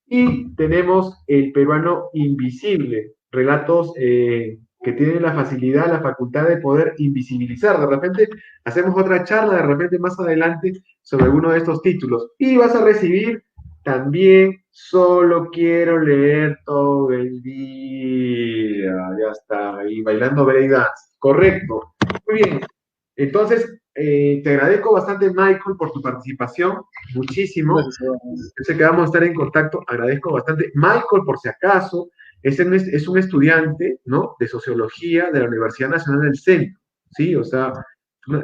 Y tenemos el peruano invisible, relatos que tienen la facilidad, la facultad de poder invisibilizar. De repente hacemos otra charla, de repente más adelante, sobre uno de estos títulos. Y vas a recibir también Solo quiero leer todo el día. Ya está, ahí bailando breakdance. Correcto. Muy bien. Entonces, te agradezco bastante, Michael, por tu participación, muchísimo. Gracias, Sebas. Yo sé que vamos a estar en contacto, agradezco bastante. Michael, por si acaso, es un estudiante, ¿no?, de sociología de la Universidad Nacional del Centro, ¿sí? O sea,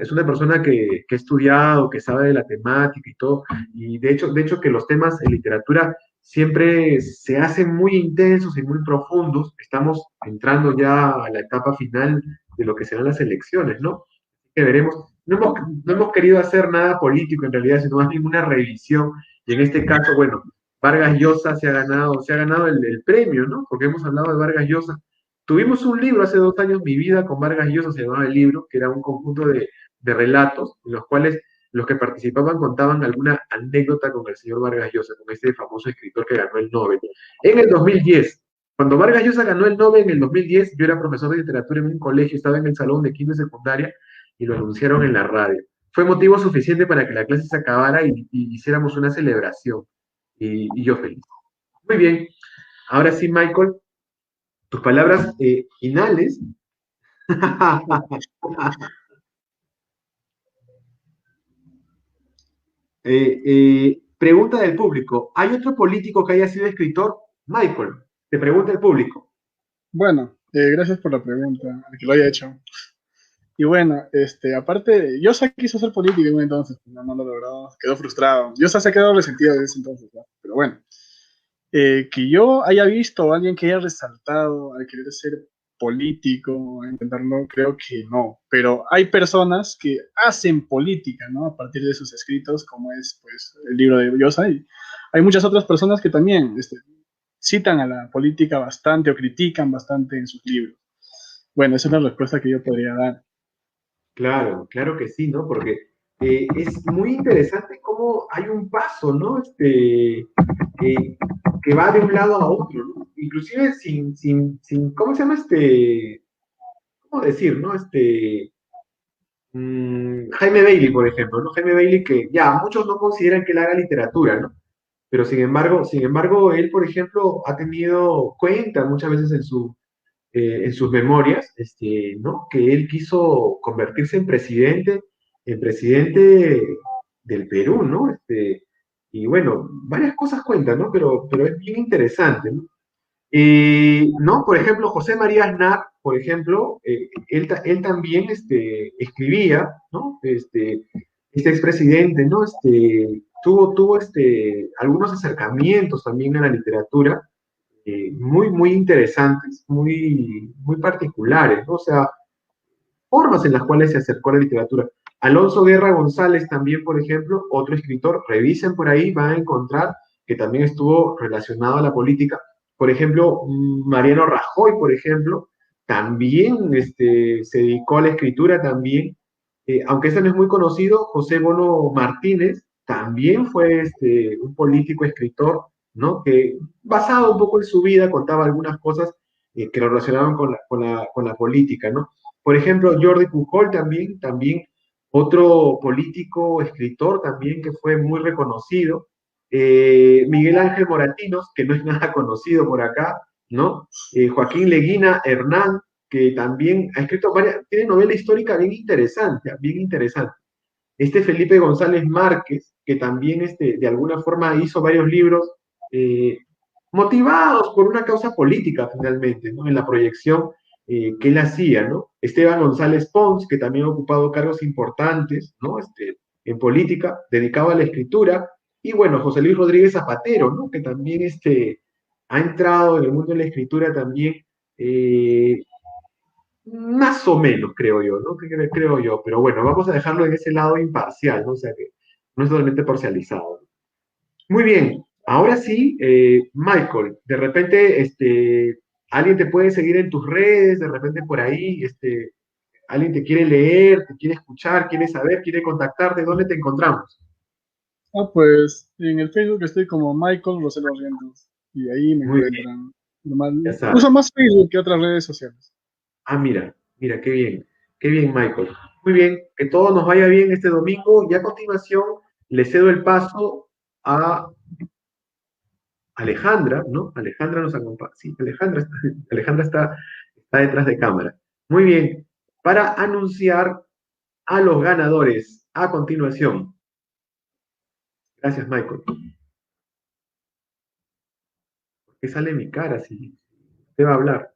es una persona que ha estudiado, que sabe de la temática y todo, y de hecho que los temas en literatura siempre se hacen muy intensos y muy profundos. Estamos entrando ya a la etapa final de lo que serán las elecciones, ¿no? Que veremos. No hemos querido hacer nada político en realidad, sino más bien una revisión. Y en este caso, bueno, Vargas Llosa se ha ganado el premio, ¿no? Porque hemos hablado de Vargas Llosa. Tuvimos un libro hace 2 años, Mi vida con Vargas Llosa se llamaba el libro, que era un conjunto de relatos en los cuales los que participaban contaban alguna anécdota con el señor Vargas Llosa, con este famoso escritor que ganó el Nobel. En el 2010, cuando Vargas Llosa ganó el Nobel en el 2010, yo era profesor de literatura en un colegio, estaba en el salón de quinto de secundaria y lo anunciaron en la radio. Fue motivo suficiente para que la clase se acabara y hiciéramos una celebración. Y yo feliz. Muy bien. Ahora sí, Michael, tus palabras finales. Pregunta del público. ¿Hay otro político que haya sido escritor? Michael, te pregunta el público. Bueno, gracias por la pregunta, al que lo haya hecho. Y bueno, aparte, Yosa quiso ser político en un entonces, no lo logró, quedó frustrado. Yosa se ha quedado resentido desde ese entonces, ¿no? Pero bueno, que yo haya visto a alguien que haya resaltado al querer ser político, a intentarlo, creo que no. Pero hay personas que hacen política, ¿no? A partir de sus escritos, como es, pues, el libro de Yosa. Y hay muchas otras personas que también citan a la política bastante o critican bastante en sus libros. Bueno, esa es la respuesta que yo podría dar. Claro, claro que sí, ¿no? Porque es muy interesante cómo hay un paso, ¿no? Que va de un lado a otro, ¿no? Inclusive ¿cómo se llama cómo decir, ¿no? Jaime Bailey, por ejemplo, ¿no? Jaime Bailey que ya muchos no consideran que él haga literatura, ¿no? Pero sin embargo, él, por ejemplo, ha tenido cuenta muchas veces en sus memorias, ¿no? Que él quiso convertirse en presidente del Perú, ¿no? Y bueno, varias cosas cuentan, ¿no? Pero es bien interesante, ¿no? ¿No? Por ejemplo, José María Aznar, por ejemplo, él también escribía, ¿no? Este expresidente, ¿no? Tuvo algunos acercamientos también a la literatura, muy, muy interesantes, muy, muy particulares, ¿no? O sea, formas en las cuales se acercó a la literatura. Alonso Guerra González también, por ejemplo, otro escritor, revisen por ahí, van a encontrar que también estuvo relacionado a la política. Por ejemplo, Mariano Rajoy, por ejemplo, también se dedicó a la escritura también, aunque este no es muy conocido. José Bono Martínez también fue un político escritor, ¿no? Que basado un poco en su vida contaba algunas cosas que lo relacionaban con la política, ¿no? Por ejemplo, Jordi Pujol también otro político, escritor también que fue muy reconocido. Miguel Ángel Moratinos, que no es nada conocido por acá, ¿no? Joaquín Leguina Hernán, que también ha escrito tiene novela histórica bien interesante, bien interesante. Felipe González Márquez, que también de alguna forma hizo varios libros eh, motivados por una causa política finalmente, ¿no? En la proyección que él hacía, ¿no? Esteban González Pons, que también ha ocupado cargos importantes, ¿no? En política, dedicado a la escritura, y bueno, José Luis Rodríguez Zapatero, ¿no? Que también ha entrado en el mundo de la escritura también, más o menos, creo yo, ¿no? Creo yo, pero bueno, vamos a dejarlo en ese lado imparcial, ¿no? O sea que no es totalmente parcializado. Muy bien, ahora sí, Michael, de repente, alguien te puede seguir en tus redes, de repente por ahí, alguien te quiere leer, te quiere escuchar, quiere saber, quiere contactarte, ¿dónde te encontramos? Pues en el Facebook estoy como Michael Roselo Rientos y ahí me Muy bien, encuentran. Normal, ya sabes. uso más Facebook que otras redes sociales. Ah, mira, mira, qué bien, Michael. Muy bien, que todo nos vaya bien este domingo y a continuación le cedo el paso a Alejandra, ¿no? Alejandra nos acompaña. Sí, Alejandra está detrás de cámara. Muy bien, para anunciar a los ganadores a continuación. Gracias, Michael. ¿Por qué sale mi cara si usted va a hablar?